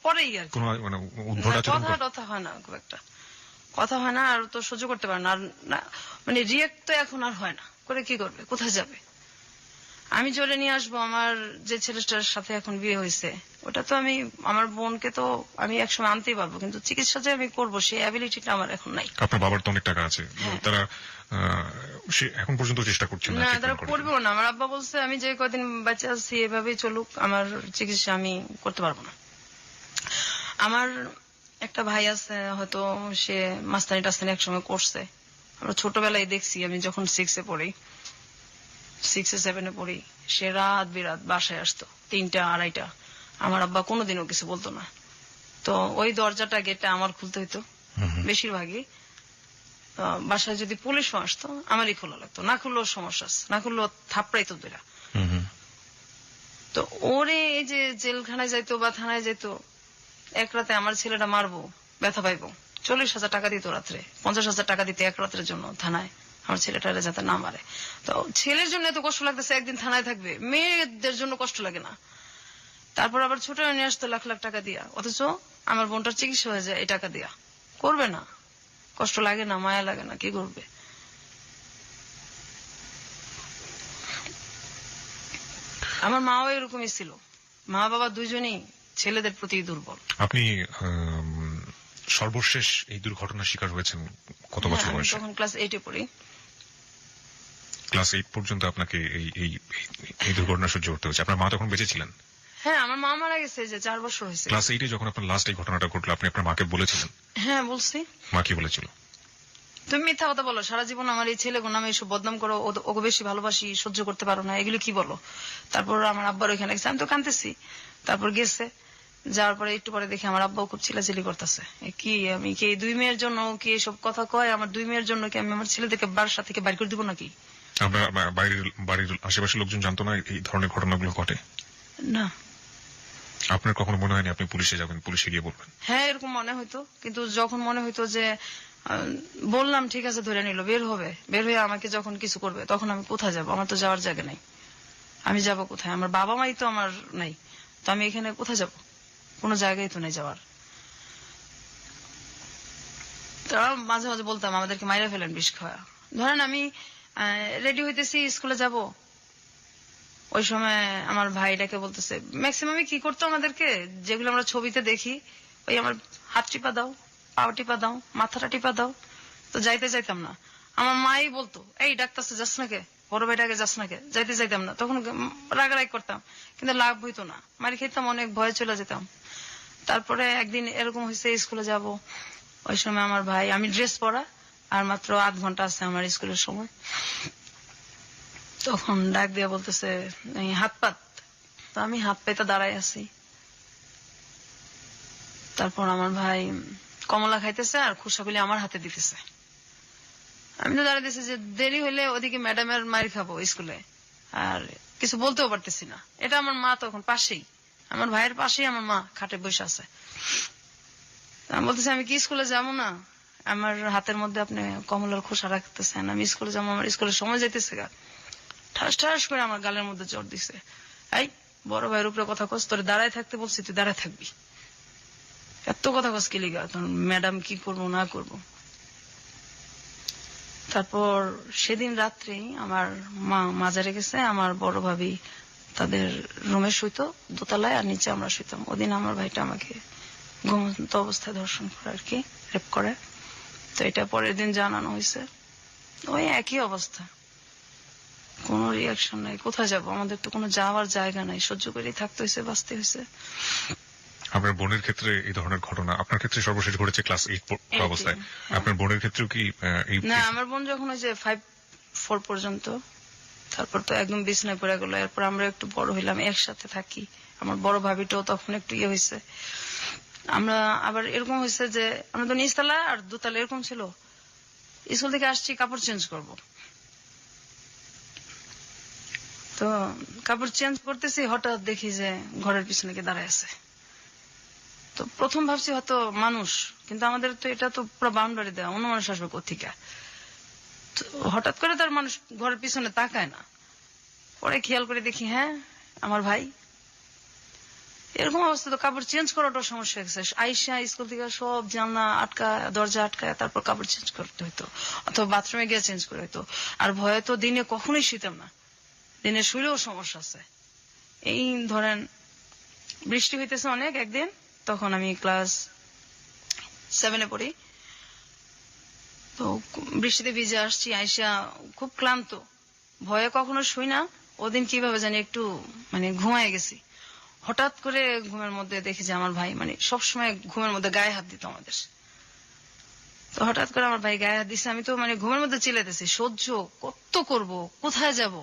পরেই আর কি। কোনো মানে উদ্ভট আচরণ করে? কথা হয় না, খুব একটা কথা হয় না, আর তো সহ্য করতে পারে না। আর না মানে রিয়েক্ট তো এখন আর হয় না, করে কি করবে, কোথায় যাবে? আমি জোরে নিয়ে আসবো, আমার যে ছেলেটার সাথে এখন বিয়ে হয়েছে, ওটা তো আমি আমার বোনকে তো আমি একসময় আনতেই পারবো, কিন্তু চিকিৎসা যে আমি করবো সেই অ্যাবিলিটিটা আমার এখন নাই। আপনার বাবার তো অনেক টাকা আছে, হ্যাঁ। তারা সে এখন পর্যন্ত চেষ্টা করছেন না না, treatment তারা করার জন্য? করবেও না। আমার আব্বা বলছে আমি যে কদিন বাচ্চা আছি এভাবেই চলুক, আমার চিকিৎসা আমি করতে পারবো না। আমার একটা ভাই আছে, হয়তো সে মাস্তানি টাস্তানি একসময় করছে। আমরা ছোটবেলায় দেখছি, আমি যখন 6-এ পড়ি, 6-7-এ পড়ি, সে রাত বিরাত বাসায় আসতো 3টা 2:30টা। আমার আব্বা কোনোদিনও কিছু বলতো না। তো ওই দরজাটা গেটটা আমার খুলতে হইতো বেশিরভাগই। বাসায় যদি পুলিশও আসতো আমারই খোলা লাগতো, না খুললেও সমস্যা আছে, না খুললেও থাপড়াইতো দুরা। তো ওরে এই যে জেলখানায় যাইতো বা থানায় যাইতো, এক রাতে আমার ছেলেটা মারবো, ব্যথা পাইবো, 40,000 টাকা দিত রাত্রে, 50,000 টাকা দিতে এক রাতের জন্য থানায়, আমার ছেলেটারে যাতে না মারে। তো ছেলের জন্য এত কষ্ট লাগতেছে, একদিন থানায় থাকবে, মেয়েদের জন্য কষ্ট লাগে না। তারপর আবার ছোট নিয়ে আসতো লাখ লাখ টাকা দিয়া, অথচ আমার বোনটার চিকিৎসা হয়ে যায় এই টাকা দিয়া। করবে না? কষ্ট লাগে না? মায়া লাগে না? কি করবে? আমার মাও এরকমই ছিল, মা বাবা দুইজনই ছেলেদের প্রতি দুর্বল। আপনি সর্বশেষ এই দুর্ঘটনার শিকার হয়েছেন কত হ্যাঁ, বছর আমি বয়সে? তখন ক্লাস 8-এ পড়ি। ক্লাস 8 পর্যন্ত আপনাকে এই দুর্ঘটনা সহ্য করতে হয়েছে। আপনার মা তখন বেঁচে ছিলেন? হ্যাঁ, আমার মা মারা গেছে যে 4 বছর হয়েছে। ক্লাস 8-এ যখন আপনার লাস্ট এই ঘটনাটা ঘটলো, আপনি আপনার মাকে বলেছিলেন? হ্যাঁ, বলছি। মা কি বলেছিল? তুমি মিথ্যা কথা বলো, সারা জীবন আমার এই ছেলে নামে এসব বদনাম করো, ওকে বেশি ভালোবাসি, সহ্য করতে পারো না, এগুলো কি বলো? তারপর আমার আব্বার ওইখানে গেছে, আমি তো কাঁদতেছি। তারপর গেছে, যাওয়ার পরে একটু পরে দেখি আমার আব্বাও খুব চিল্লাচিল্লি করতেছে, কি আমি কি 2 মেয়ের জন্য কি এসব কথা কয়? আমার 2 মেয়ের জন্য কি আমি আমার ছেলেদেরকে বাসা থেকে বাইর করে দিব নাকি? আপনার বাড়ির আশেপাশের লোকজন জানতো না এই ধরনের ঘটনাগুলো ঘটে? না। আপনার কখনো মনে হয়নি আপনি পুলিশে যাবেন, পুলিশে গিয়ে বলবেন? হ্যাঁ, এরকম মনে হইতো, কিন্তু যখন মনে হইতো যে বললাম ঠিক আছে ধরে নিল, বের হবে, বের হয়ে আমাকে যখন কিছু করবে, তখন আমি কোথায় যাব? আমার তো যাওয়ার জায়গা নাই, আমি যাব কোথায়? আমার বাবা মাই তো আমার নাই, তো আমি এখানে কোথায় যাব? কোনো জায়গায় তো নেই যাওয়ার। তারা মাঝে মাঝে বলতাম আমাদেরকে মাইরা ফেলেন বিষ খাওয়া। ধরেন আমি রেডি হইতেছি স্কুলে যাব, ওই সময় আমার ভাইটাকে বলতেছে, ম্যাক্সিমামই কি করতো আমাদেরকে, যেগুলো আমরা ছবিতে দেখি, ওই আমার হাত টিপা দাও, পা টিপা দাও, মাথাটা টিপা দাও। তো যাইতে চাইতাম না। আমার মাই বলতো, এই ডাক্তারছে যাস নাকে, বড় ভাইটাকে যাস নাকে, যাইতে চাইতাম না। তখন রাগারাগ করতাম, কিন্তু লাভ হইতো না, মারি খেতাম, অনেক ভয়ে চলে যেতাম। তারপরে একদিন এরকম হয়েছে, স্কুলে যাব, ওই সময় আমার ভাই, আমি ড্রেস পরা আর মাত্র 8 ঘন্টা আছে আমার স্কুলের সময়, তখন ডাক দিয়ে বলতেছে হাত পাত। তো আমি হাত পাইতে দাঁড়াই আছি। তারপর আমার ভাই কমলা খাইতেছে আর খুশাগুলি আমার হাতে দিতেছে। আমি তো দাঁড়াই দিতেছি যে দেরি হইলে ওদিকে ম্যাডামের মার খাবো স্কুলে, আর কিছু বলতেও পারতেছি না। এটা আমার মা তখন পাশেই, আমার ভাইয়ের পাশেই আমার মা খাটে বসে আছে। আমি বলতেছি আমি কি স্কুলে যাবো না? আমার হাতের মধ্যে আপনি কমলার খোসা রাখতেছেন, আমি স্কুলে যাবো, আমার স্কুলের সময় যাইতেছে গা। ঠাস ঠাস করে আমার গালের মধ্যে চড় দিছে। এই বড় ভাইয়ের উপরে কথা কস, তোর দাঁড়ায় থাকতে বলছি, তুই দাঁড়ায় থাকবি, এত কথা কস কি লিগা? তখন ম্যাডাম কি করবো না করবো। তারপর সেদিন রাত্রে আমার মা মাজারে গেছে, আমার বড় ভাবি তাদের রুমে শুইতো দোতলায়, আর নিচে আমরা শুইতাম। ওদিন আমার ভাইটা আমাকে ঘুমন্ত অবস্থায় ধর্ষণ করে, আর কি রেপ করে। তো এটা পরের দিন জানানো হয়েছে, ওই একই অবস্থা, কোনো রিয়াকশন নাই। কোথায় যাব? আমাদের তো কোনো যাওয়ার জায়গা নাই, সহ্য করেই থাকতে হয়েছে, বাঁচতে হয়েছে। আপনার বোনের ক্ষেত্রে এই ধরনের ঘটনা, আপনার ক্ষেত্রে সর্বশেষ ঘটেছে ক্লাস 8 অবস্থায়, হ্যাঁ। আপনার বোনের ক্ষেত্রেও কি এই? না, আমার বোন যখন হয়েছে 5-4 পর্যন্ত, তারপর তো একদম বিছনায় পড়ে গেল। এরপর আমরা একটু বড় হইলাম, একসাথে থাকি। আমার বড় ভাবিটাও তখন একটু ইয়ে হয়েছে। আমরা আবার এরকম হয়েছে যে আমরা তো নিচতলা আর দোতলা এরকম ছিল, স্কুল থেকে আসছি কাপড় চেঞ্জ করব, তো কাপড় চেঞ্জ করতেছি, হঠাৎ দেখি যে ঘরের পিছনে কে দাঁড়ায় আছে। তো প্রথম ভাবছি হয়তো মানুষ, কিন্তু আমাদের তো এটা তো পুরো বাউন্ডারি দেওয়া, অন্য মানুষ আসবে কোথেকে। হঠাৎ করে তার মানুষ ঘরের পিছনে তাকায় না। পরে খেয়াল করে দেখি, হ্যাঁ আমার ভাই। এরকম অবস্থা, তো কাপড় চেঞ্জ করাটাও সমস্যা হয়ে গেছে। আইসা স্কুল থেকে সব জানলা আটকায়, দরজা আটকায়, তারপর কাপড় চেঞ্জ করতে হইতো, অথবা বাথরুমে গিয়ে চেঞ্জ করে হইতো। আর ভয়ে তো দিনে কখনোই শুইতাম না, দিনে শুইলেও সমস্যা আছে। এই ধরেন বৃষ্টি হইতেছে অনেক একদিন, তখন আমি ক্লাস 7-এ পড়ি। তো তো বৃষ্টিতে ভিজে আসছি, আইসা খুব ক্লান্ত, ভয়ে কখনো শুই না। ওদিন কিভাবে জানি একটু মানে ঘুমায় গেছি। হঠাৎ করে ঘুমের মধ্যে দেখি যে আমার ভাই মানে সবসময় ঘুমের মধ্যে গায়ে হাত দিত আমাদের। তো হঠাৎ করে আমার ভাই গায়ে হাত দিছে, আমি তো মানে ঘুমের মধ্যে চিল্লাইতেছি, সহ্য কত করব, কোথায় যাব,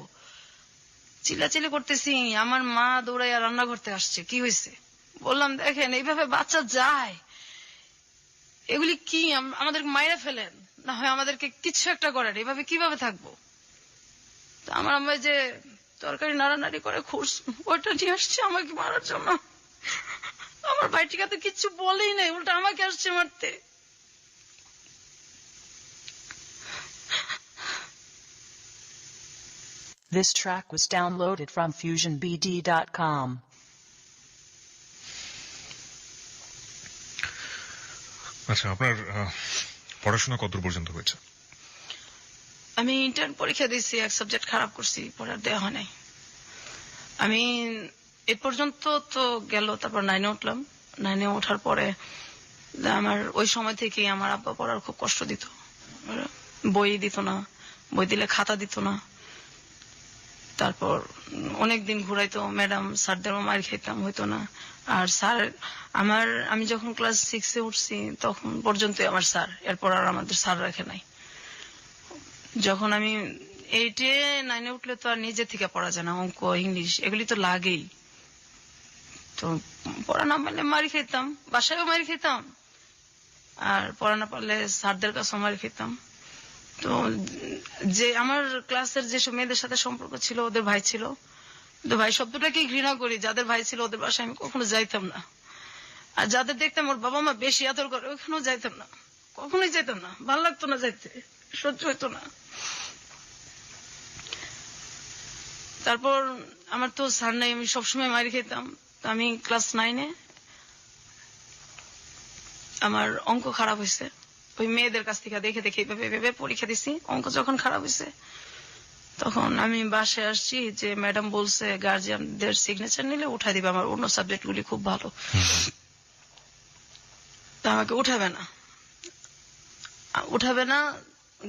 চিল্লাচিল্লি করতেছি। আমার মা দৌড়াইয়া রান্না করতে আসছে, কি হয়েছে বললাম, দেখেন এইভাবে বাচ্চা যায়, এগুলি কি আমাদের মাইরা ফেলেন, না হয় আমাদেরকে কিছু একটা করেন, এভাবে কিভাবে থাকবো। তো আমার আম্মা যে তরকারি নাড়ানাড়ি করে খুঁড় ওইটা নিয়ে আসছে আমাকে মারার জন্য। আমার ভাইটিকে তো কিচ্ছু বলেই নাই, উল্টা আমাকে আসছে মারতে। This track was downloaded from FusionBD.com. আচ্ছা, আপনার পড়াশোনা কতদূর পর্যন্ত হয়েছে? আমি ইন্টার্ন পরীক্ষা দিয়েছি, এক সাবজেক্ট খারাপ করছি, পরে আর দেওয়া হয় নাই। আমি এ পর্যন্ত তো গেল, তারপর 9-এ উঠলাম। 9-এ ওঠার পরে আমার ওই সময় থেকে আমার আব্বা পড়ার খুব কষ্ট দিত, বই দিত না, বই দিলে খাতা দিত না। তারপর অনেকদিন ঘুরাইতো, ম্যাডাম স্যারদেরও মার খেতাম, হইতো না। আর স্যার আমি যখন ক্লাস 6-এ উঠছি তখন পর্যন্তই আমার স্যার, এরপর আর আমাদের স্যার রাখে নাই। যখন আমি 8-এ 9-এ উঠলে তো আর নিজে থেকে পড়া যায় না, অঙ্ক ইংলিশ এগুলি তো লাগেই। তো পড়া না পারলে মারি খেতাম, বাসায়ও মারি খেতাম, আর পড়া না পারলে স্যারদের কাছেও মারি খেতাম। তো যে আমার ক্লাসের যেসব মেয়েদের সাথে সম্পর্ক ছিল, ওদের ভাই ছিল, তো ভাই শব্দটাকেই ঘৃণা করি। যাদের ভাই ছিল ওদের বাসায় আমি কখনো যাইতাম না। আর যাদের দেখতাম ওর বাবা মা বেশি আদর করে, ওখানেও যাইতাম না, কখনোই যাইতাম না, ভালো লাগতো না যাইতে, সহ্য হইতো না। তারপর আমার তো স্যার নাই, আমি সবসময় মারি খেতাম। আমি ক্লাস 9-এ আমার অঙ্ক খারাপ হয়েছে, ওই মেয়েদের কাছ থেকে দেখে দেখে ভেবে পরীক্ষা দিছি। অঙ্ক যখন খারাপ হয়েছে তখন আমি বাসায় আসছি, যে ম্যাডাম বলছে গার্জিয়ানদের সিগনেচার নিলে উঠাই দিবে, আমার অন্য সাবজেক্ট গুলি খুব ভালো, তা আমাকে উঠাবে না,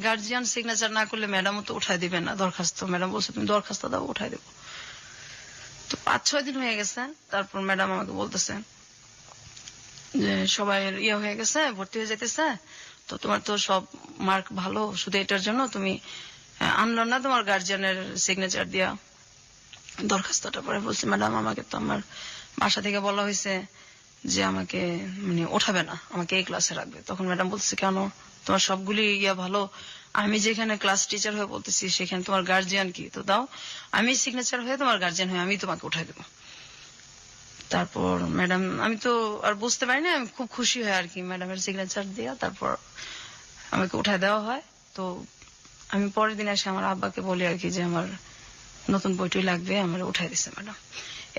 গার্জিয়ান সিগনেচার না করলে ম্যাডামও তো উঠাই দিবে না দরখাস্ত। ম্যাডাম বলছে তুমি দরখাস্ত দাও, উঠাই দেবো। তো 5-6 দিন হয়ে গেছে, তারপর ম্যাডাম আমাকে বলতেছে যে সবাই হয়ে গেছে, ভর্তি হয়ে যেতেছে, তো তোমার তো সব মার্ক ভালো, শুধু এটার জন্য তুমি আনলো না তোমার গার্জিয়ানের সিগনেচার দিয়া দরখাস্তটা। পরে বলছি ম্যাডাম আমাকে তো আমার বাসা থেকে বলা হয়েছে যে আমাকে মানে ওঠাবে না, আমাকে এই ক্লাসে রাখবে। তখন ম্যাডাম বলছে কেন, তোমার সবগুলি ভালো, আমি যেখানে ক্লাস টিচার হয়ে বলতেছি সেখানে তোমার গার্জিয়ান কি, তো দাও, আমি সিগনেচার হয়ে তোমার গার্জিয়ান হয়ে আমি তোমাকে উঠাই দেবো। তারপর ম্যাডাম, আমি তো আর বুঝতে পারি না, আমি খুব খুশি হয় আর কি ম্যাডামের সিগনেচার দিয়া তারপর আমাকে উঠায় দেওয়া হয়। তো আমি পরের দিন এসে আমার আব্বাকে বলি আর কি যে আমার নতুন বইটই লাগবে, আমার উঠাই দিছে ম্যাডাম।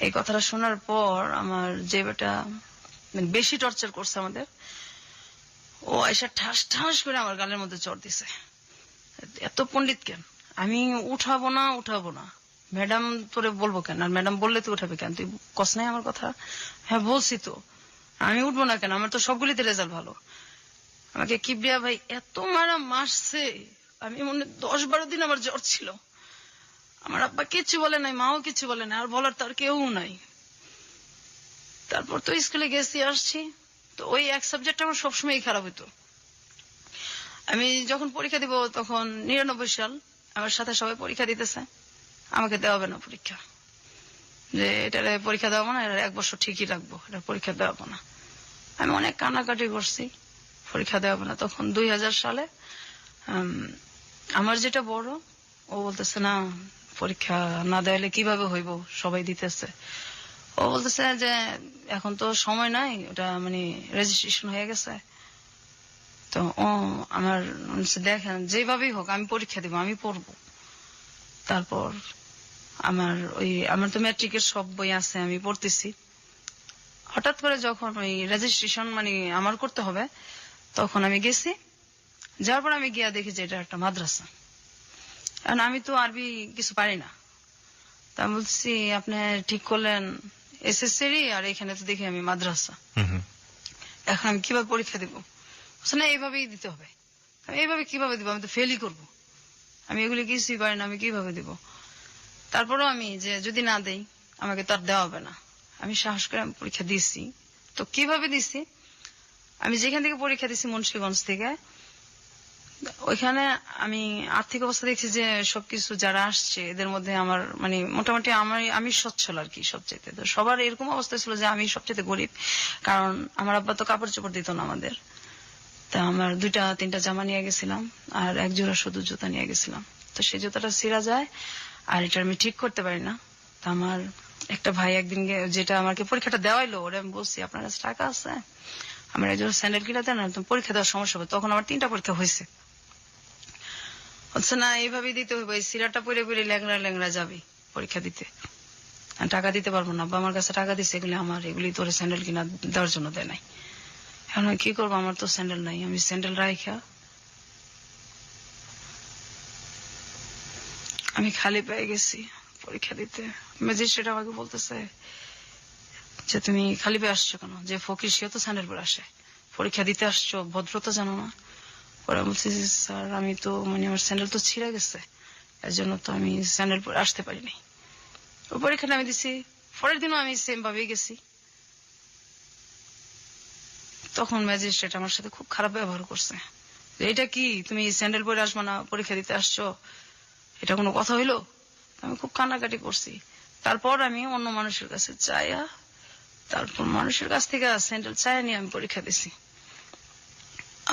এই কথাটা শোনার পর আমার যে বেটা বেশি টর্চার করছে আমাদের, ও এসে ঠাস ঠাস করে আমার গালের মধ্যে চড় দিছে, এত পণ্ডিত কেন, আমি উঠাবো না, ম্যাডাম তোরে বলবো কেন, আর ম্যাডাম বললে তুই উঠাবে কেন, তুই কস নাই আমার কথা। হ্যাঁ বলছি তো, আমি উঠবো না কেন, আমার তো সবগুলিতে রেজাল্ট ভালো। আমাকে কিবরিয়া ভাই এত মারছে, আমি মনে 10-12 দিন আমার জ্বর ছিল। আমার আব্বা কিচ্ছু বলে নাই, মাও কিছু বলে নাই, আর বলার তার কেউ নাই। তারপর তো স্কুলে গেছি, আসছি, তো ওই এক সাবজেক্ট আমার সবসময় খারাপ হইতো। আমি যখন পরীক্ষা দিব তখন 99 সাল, আমার সাথে সবাই পরীক্ষা দিতেছে, আমাকে দেওয়া হবে না পরীক্ষা, যে এটার পরীক্ষা দেওয়া না, এটা 1 বছর ঠিকই রাখবো, এটা পরীক্ষা দেওয়া না। আমি অনেক কান্নাকাটি করছি, পরীক্ষা দেওয়া না। তখন 2000 সালে আমার যেটা বড়, ও বলতেছে না পরীক্ষা না দেওয়ালে কিভাবে হইব, সবাই দিতেছে। ও বলতেছে যে এখন তো সময় নাই, ওটা মানে রেজিস্ট্রেশন হয়ে গেছে। তো ও আমার দেখেন যেভাবেই হোক আমি পরীক্ষা দিব, আমি পড়বো। তারপর আমার তো ম্যাট্রিকের সব বই আছে, আমি পড়তেছি। হঠাৎ করে যখন ওই রেজিস্ট্রেশন মানে আমার করতে হবে, তখন আমি গেছি, যাওয়ার পর আমি গিয়া দেখি যে এটা একটা মাদ্রাসা। কারণ আমি তো আরবি কিছু পারি না, তা বলছি আপনি ঠিক করলেন এসএসসি, আর এখানে তো দেখি আমি মাদ্রাসা, এখন আমি কিভাবে পরীক্ষা দিব? না এইভাবেই দিতে হবে, আমি এইভাবে কিভাবে দিব, আমি তো ফেলই করবো, আমি এগুলি কিছুই পারি না, আমি কিভাবে দিব। তারপরেও আমি যে যদি না দেই আমাকে তো আর দেওয়া হবে না, আমি সাহস করে আমি পরীক্ষা দিচ্ছি। তো কিভাবে দিচ্ছি, আমি যেখান থেকে পরীক্ষা দিচ্ছি মুন্সিগঞ্জ থেকে, ওইখানে আমি আর্থিক অবস্থা দেখছি যে সবকিছু যারা আসছে এদের মধ্যে আমার মানে মোটামুটি আমি সচ্ছল আর কি সবচেয়ে। তো সবার এরকম অবস্থা ছিল যে আমি সবচেয়ে গরিব, কারণ আমার আব্বা তো কাপড় চোপড় দিত না আমাদের। তা আমার 2-3টা জামা নিয়ে গেছিলাম আর এক জোড়া শুধু জুতা নিয়ে গেছিলাম। তো সেই জুতাটা ছিঁড়া যায় আর এটা আমি ঠিক করতে পারি না। তা আমার একটা ভাই একদিন যেটা আমাকে পরীক্ষাটা দেওয়াইলো, ওরা আমি বলছি আপনার কাছে টাকা আছে, আমার একজন স্যান্ডেল কিনা দেন না, তুমি পরীক্ষা দেওয়ার সমস্যা হবে। তখন আমার 3টা পরীক্ষা হয়েছে। হচ্ছে না, এইভাবেই দিতে হবে, এই সিরাটা পরে পরে ল্যাংড়া ল্যাংড়া যাবে পরীক্ষা দিতে, আমি টাকা দিতে পারবো না। আমার কাছে টাকা দিচ্ছে, এগুলি আমার, এগুলি তোর স্যান্ডেল কিনা দেওয়ার জন্য দেয় নাই। এখন আমি কি করবো, আমার তো স্যান্ডেল নাই। আমি স্যান্ডেল রাইখা আমি খালি পেয়ে গেছি পরীক্ষা দিতে। ম্যাজিস্ট্রেট আমাকে বলতেছে যে তুমি খালি পেয়ে আসছো কেন, যে ফকির সেও তো স্যান্ডেল পরে আসে, পরীক্ষা দিতে আসছো, ভদ্রতা জানো না। পরে বলছি যে স্যার আমি তো মানে আমার স্যান্ডেল তো ছিঁড়ে গেছে, এর জন্য তো আমি স্যান্ডেল পরে আসতে পারিনি। ওই পরীক্ষাটা আমি দিছি, পরের দিনও আমি সেম ভাবেই গেছি। তখন ম্যাজিস্ট্রেট আমার সাথে খুব খারাপ ব্যবহার করছে, যে এটা কি তুমি স্যান্ডেল পরে আসবে না, পরীক্ষা দিতে আসছো, এটা কোনো কথা হইলো? আমি খুব কান্নাকাটি করছি। তারপর আমি অন্য মানুষের কাছে চাইয়া, তারপর মানুষের কাছ থেকে স্যান্ডেল চাইয়া নিয়ে আমি পরীক্ষা দিছি।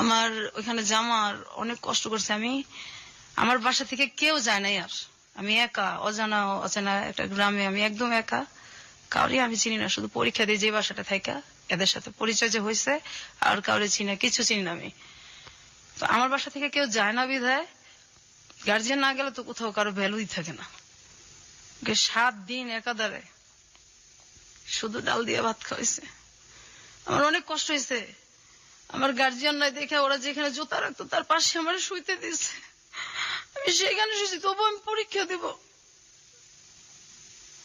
আমার ওইখানে জামার অনেক কষ্ট করছে আমি, আমার বাসা থেকে কেউ যায় নাই, আর আমি একা অজানা অচেনা একটা গ্রামে, আমি একদম একা, কাউরে আমি চিনি না, শুধু পরীক্ষা দিয়ে যে বাসাটা থাকা এদের সাথে পরিচয় যে হয়েছে, আর কাউরে চিনি না, কিছু চিনি না আমি। তো আমার বাসা থেকে কেউ যায় না বিধায় গার্জিয়ান না গেলে তো কোথাও কারো ভ্যালুই থাকে না। 7 দিন একাধারে শুধু ডাল দিয়ে ভাত খাওয়াইছে, আমার অনেক কষ্ট হয়েছে। আমার গার্জিয়ানরা দেখে ওরা যেখানে জুতা রাখতো তার পাশে আমার শুইতে দিচ্ছে, আমি সেখানে শুয়েছি, তবু আমি পরীক্ষা দেব,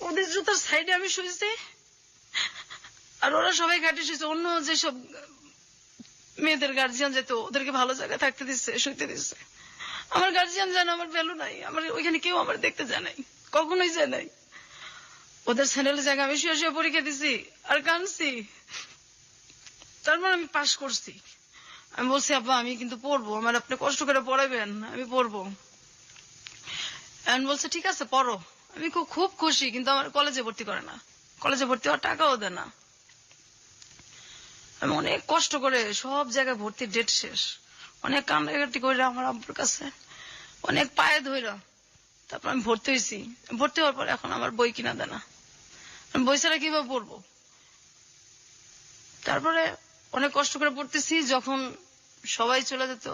ওদের জুতার সাইডে আমি শুয়েছি, আর ওরা সবাই ঘাটে শুয়েছে। অন্য যেসব মেয়েদের গার্জিয়ান যেত ওদেরকে ভালো জায়গায় থাকতে দিচ্ছে, শুইতে দিচ্ছে। আমার গার্জিয়ান জানে আমার ভ্যালু নাই, আমার ওইখানে কেউ আমার দেখতে যায় নাই, কখনোই যায় নাই। ওদের স্যান্ডেলের জায়গায় আমি শুয়ে শুয়ে পরীক্ষা দিছি আর কাঁদছি। তারপর আমি পাশ করছি। আমি বলছি আব্বা আমি কিন্তু পড়বো, আমার আপনি কষ্ট করে পড়াবেন, আমি পড়বো। আমি বলছে ঠিক আছে পড়ো। আমি খুব খুশি, কিন্তু আমার কলেজে ভর্তি করে না, কলেজে ভর্তি হওয়ার টাকাও দেয় না। আমি অনেক কষ্ট করে সব জায়গায় ভর্তির ডেট শেষ, অনেক কান্নাকাটি করে আমার আব্বুর কাছে, অনেক পায়ে ধইরা তারপর আমি ভর্তি হয়েছি। ভর্তি হওয়ার পর এখন আমার বই কিনা দেয় না, আমি বই ছাড়া কিভাবে পড়বো। তারপরে অনেক কষ্ট করে পড়তেছি, যখন সবাই চলে যেত,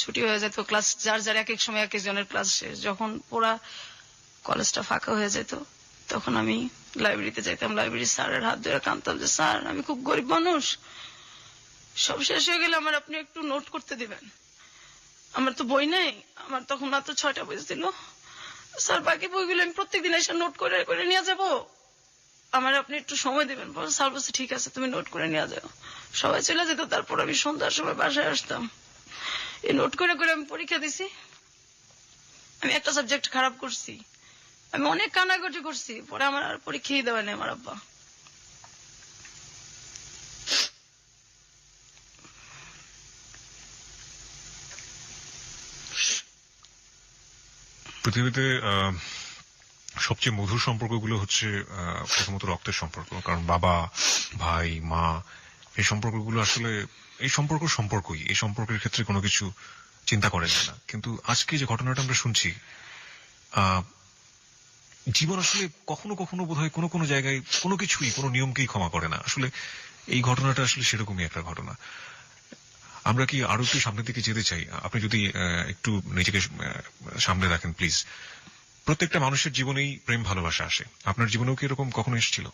ছুটি হয়ে যেত, ক্লাস যার যার এক এক সময় এক একজনের ক্লাস শেষ, যখন পুরা কলেজটা ফাঁকা হয়ে যেত, তখন আমি লাইব্রেরিতে যাইতাম। লাইব্রেরি স্যারের হাত ধরে কাঁদতাম যে স্যার আমি খুব গরিব মানুষ, সব শেষ হয়ে গেলে আমার আপনি একটু নোট করতে দিবেন, আমার তো বই নেই। আমার তখন মাত্র 6টা বই ছিল। স্যার বাকি বইগুলো আমি প্রত্যেকদিন এসে নোট করে করে নিয়ে যাবো, আমার আপনি একটু সময় দিবেন। স্যার বলছে ঠিক আছে তুমি নোট করে নিয়ে যাও। সবাই চলে যেত, তারপর আমি সন্ধ্যার সময় বাসায় আসতাম, এই নোট করে করে আমি পরীক্ষা দিছি। আমি একটা সাবজেক্ট খারাপ করছি, আমি অনেক কান্নাকাটি করছি, পরে আমার আর পরীক্ষাই দেওয়া নেই আমার আব্বা। পৃথিবীতে সবচেয়ে মধুর সম্পর্কগুলো হচ্ছে প্রথমত রক্তের সম্পর্ক, কারণ বাবা ভাই মা এই সম্পর্কগুলো আসলে এই সম্পর্কই, এই সম্পর্কের ক্ষেত্রে কোনো কিছু চিন্তা করে যায় না। কিন্তু আজকে যে ঘটনাটা আমরা শুনছি, জীবন আসলে কখনো কখনো বোধহয় কোনো কোনো জায়গায় কোনো কিছুই কোনো নিয়মকেই ক্ষমা করে না। আসলে এই ঘটনাটা আসলে সেরকমই একটা ঘটনা। আমরা কি আরো একটু সামনের দিকে যেতে চাই? আপনি যদি একটু নিজেকে সামনে রাখেন প্লিজ। প্রত্যেকটা মানুষের জীবনেই প্রেম ভালোবাসা আসে, আপনার জীবনেও কি এরকম কখনো এসেছিল?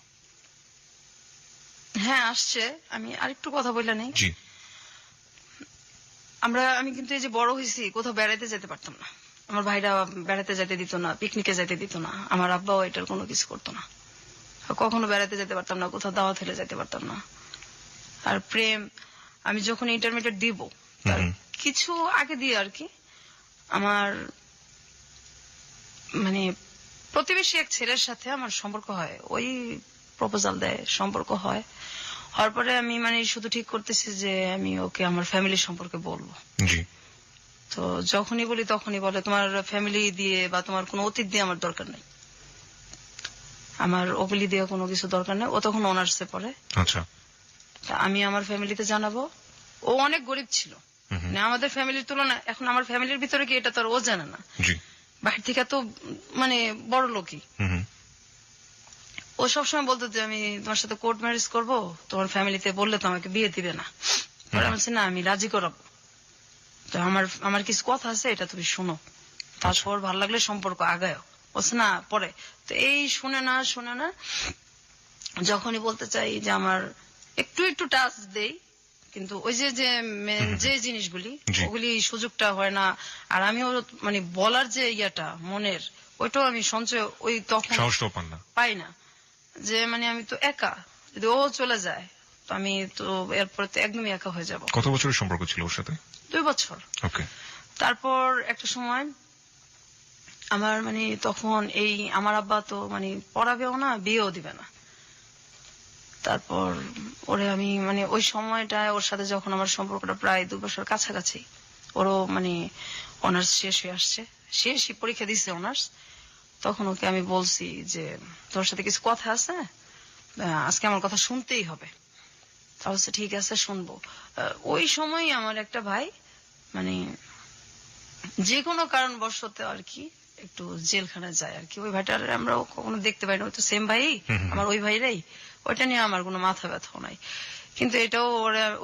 হ্যাঁ আসছে। আমি আরেকটু কথা বললে নেই। জি। আমি কিন্তু এই যে বড় হয়েছি, কোথাও বেড়াইতে যেতে পারতাম না, আমার ভাইরা বেড়াতে যেতে দিত না, পিকনিকে যেতে দিত না, আমার আব্বাও এটার কোনো কিছু করতো না, কখনো বেড়াতে যেতে পারতাম না, কোথাও দাওয়াত হলে যেতে পারতাম না। আর প্রেম, আমি যখন ইন্টারমিডিয়েট দিব তার কিছু আগে দিয়ে আর কি আমার মানে প্রতিবেশী এক ছেলের সাথে আমার সম্পর্ক হয়, ওই প্রপোজাল দেয়, সম্পর্ক হয়। হওয়ার পরে আমি মানে শুধু ঠিক করতেছি যে আমি ওকে আমার ফ্যামিলি সম্পর্কে বলবো। জি। তো যখনই বলি তখনই বলে তোমার ফ্যামিলি দিয়ে বা তোমার কোনো অতীত দিয়ে আমার দরকার নেই, আমার ওগুলি দিয়ে কোনো কিছু দরকার নেই। ও তখন অনার্সে পড়ে। আচ্ছা। তা আমি আমার ফ্যামিলিতে জানাবো। ও অনেক গরিব ছিল, মানে আমাদের ফ্যামিলির তুলনায়। এখন আমার ফ্যামিলির ভিতরে কি এটা তো আর ও জানে না, জি। বাহির থেকে তো মানে বড় লোকই। হুম। ও সবসময় বলতো যে আমি তোমার সাথে কোর্ট ম্যারেজ করবো, তোমার ফ্যামিলিতে বললে তো আমাকে বিয়ে দিবে না। পরে আমি বলছি না, আমি রাজি করাবো, তো আমার কিছু কথা আছে, এটা তুমি শোনো, তারপর ভালো লাগলে সম্পর্ক আগায়। বলছে না পরে। তো এই শুনে না যখনই বলতে চাই যে আমার একটু টাচ দেই, কিন্তু ওই যে জিনিসগুলি জি। ওগুলি সুযোগটা হয় না। আর আমিও মানে বলার যে ইয়াটা মনের, ওইটাও আমি সঞ্চয় ওই তখন সাহসটাও পান না। পাই না। যে মানে আমি তো একা, যদি ও চলে যায় তো আমি তো এরপরে তো একদমই একা হয়ে যাব। কত বছরের সম্পর্ক ছিল ওর সাথে? 2 বছর। ওকে। তারপর একটা সময় আমার মানে তখন এই আমার আব্বা তো মানে পড়াবেও না, বিয়েও দিবে না। তারপর ওরে আমি মানে ওই সময়টায় ওর সাথে যখন আমার সম্পর্কটা প্রায় 2 বছর কাছাকাছি, ওরও মানে অনার্স শেষ হয়ে আসছে, শেষই পরীক্ষা দিচ্ছে অনার্স, তখন ওকে আমি বলছি যে তোর সাথে কিছু কথা আছে, আজকে আমার কথা শুনতেই হবে। তাহলে ঠিক আছে শুনবো। ওই সময় আমার একটা ভাই মানে যে কোনো কারণবশত আর কি একটু জেলখানায় যায় আর কি। ওই ভাইটার আমরা কখনো দেখতে পাই না, ওই তো সেম ভাই আমার, ওই ভাইরাই। ওইটা নিয়ে আমার কোনো মাথা ব্যথাও নাই, কিন্তু এটাও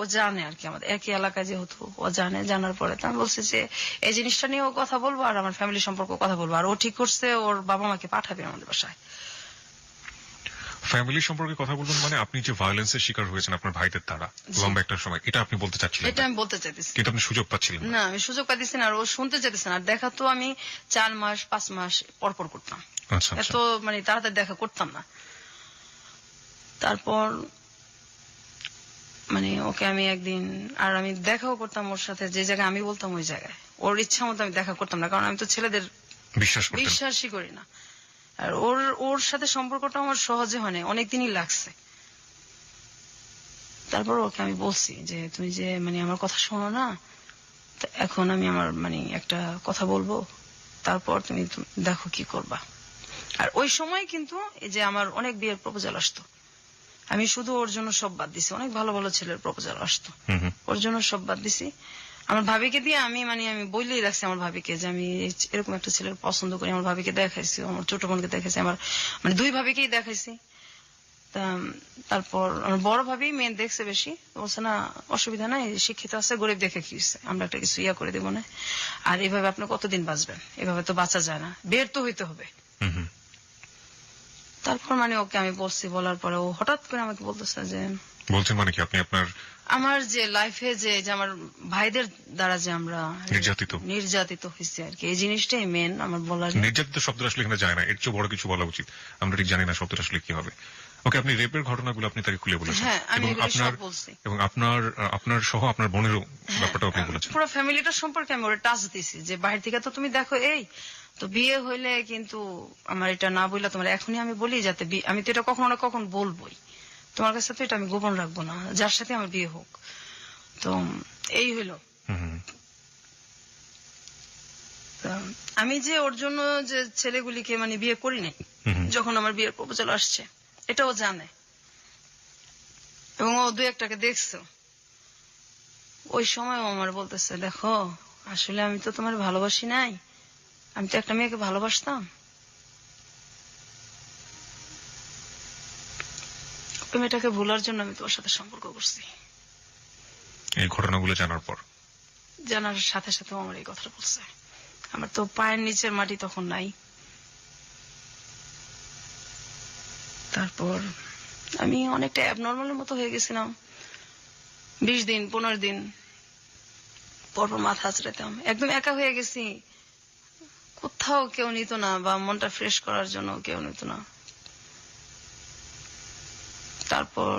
ও জানে আর কি, আমাদের একই এলাকায় যেহেতু ও জানে। জানার পরে তো আমি বলছি যে এই জিনিসটা নিয়ে ও কথা বলবো আর আমার ফ্যামিলি সম্পর্কে কথা বলবো। আর ও ঠিক করছে ওর বাবা মাকে পাঠাবে আমাদের বাসায়। ফ্যামিলি সম্পর্কে কথা বলবেন মানে আপনি যে ভায়োলেন্সের শিকার হয়েছেন আপনার ভাইদের দ্বারা লম্বা একটা সময়, এটা আপনি বলতে চাচ্ছিলেন? এটা আমি বলতে চাইতেছি, কিন্তু আপনি সুযোগ পাচ্ছিলেন না। না আমি সুযোগ পাইতেছি না, আর ও শুনতে চাইতেছে না। আর দেখা তো আমি 4 মাস 5 মাস পর করতাম, আচ্ছা এত মানে তাড়াতাড়ি দেখা করতাম না। তারপর মানে ওকে আমি একদিন, আর আমি দেখাও করতাম ওর সাথে, যে জায়গায় আমি বলতাম ওই জায়গায়। ওর ইচ্ছা মতো আমি দেখা করতাম না, কারণ আমি তো ছেলেদের বিশ্বাস করতেন? বিশ্বাসই করি না। আর ওর সাথে সম্পর্কটা আমার সহজে হয় না, অনেকদিনই লাগছে। তারপর ওকে আমি বলছি যে তুমি যে মানে আমার কথা শোনো না, তো এখন আমি আমার মানে একটা কথা বলবো, তারপর তুমি দেখো কি করবা। আর ওই সময় কিন্তু এই যে আমার অনেক বিয়ের প্রপোজাল আসতো, আমি শুধু ওর জন্য সব বাদ দিছি। অনেক ভালো ভালো ছেলের প্রপোজাল আসতো, ওর জন্য সব বাদ দিছি। আমার ভাবিকে দিয়ে আমি মানে আমি বলেই রাখছি আমার ভাবিকে যে আমি এরকম একটা ছেলের পছন্দ করি। আমার ভাবিকে দেখাইছি, আমার ছোট বোনকে দেখাইছি, আমার মানে 2 ভাবিকেই দেখাইছি। তারপর আমার বড় ভাবি মেয়ে দেখছে বেশি, বলছে না অসুবিধা নাই, শিক্ষিত আছে, গরিব দেখে কি হচ্ছে, আমরা একটা কিছু ইয়া করে দেবো না। আর এভাবে আপনি কতদিন বাঁচবেন, এভাবে তো বাঁচা যায় না, বের তো হইতে হবে। তারপর মানে ওকে আমি বলছি, বলার পরে ও হঠাৎ করে আমাকে বলতেছে যে বলছেন মানে কি আপনি আপনার আমার যে লাইফে যে আমার ভাইদের দ্বারা যে আমরা নির্যাতিত হয়েছে আর কি, এই জিনিসটাই মেন আমার বলার। নির্যাতিত শব্দটা আসলে এখানে যায় না, এর চেয়ে বড় কিছু বলা উচিত। আমরা ঠিক জানি না শব্দটা আসলে কি হবে। ওকে, আপনি রেপের ঘটনাগুলো আপনি তাকে খুলে বলেছেন। হ্যাঁ, আমি এবং এগুলো আপনার সব বলছি। এবং আপনার সহ আপনার বোনেরও ব্যাপারটা আপনি বলেছেন। পুরো ফ্যামিলিটার সম্পর্কে আমি ওরা টাচ দিছি যে বাইরে থেকে তো তুমি দেখো, এই তো বিয়ে হইলে কিন্তু আমার এটা না বললে তোমার এখনই আমি বলি, যাতে আমি তো এটা কখনো না কখন বলবোই, তোমার কাছে তো এটা আমি গোপন রাখবো না, যার সাথে আমার বিয়ে হোক। তো এই হইলো। আমি যে ওর জন্য যে ছেলেগুলিকে মানে বিয়ে করি নাই, যখন আমার বিয়ের প্রপোজাল আসছে এটাও জানে, এবং ও 2-1টাকে দেখছো। ওই সময় ও আমার বলতেছে দেখো আসলে আমি তো তোমার ভালোবাসি নাই, আমি তো একটা মেয়েকে ভালোবাসতাম, ওই মেয়েটাকে ভুলার জন্য আমি তোমার সাথে সম্পর্ক করছি। এই ঘটনাগুলো জানার পর জানার সাথে সাথে আমার এই কথা বলছে। আমার তো পায়ের নিচের মাটি তখন নাই। তারপর আমি অনেকটা অ্যাবনর্মালের মতো হয়ে গেছিলাম। 20 দিন 15 দিন পরপর মাথা আঁচড়াতাম, একদম একা হয়ে গেছি, কোথাও কেউ নিত না, বা মনটা ফ্রেশ করার জন্য কেউ নিত না। তারপর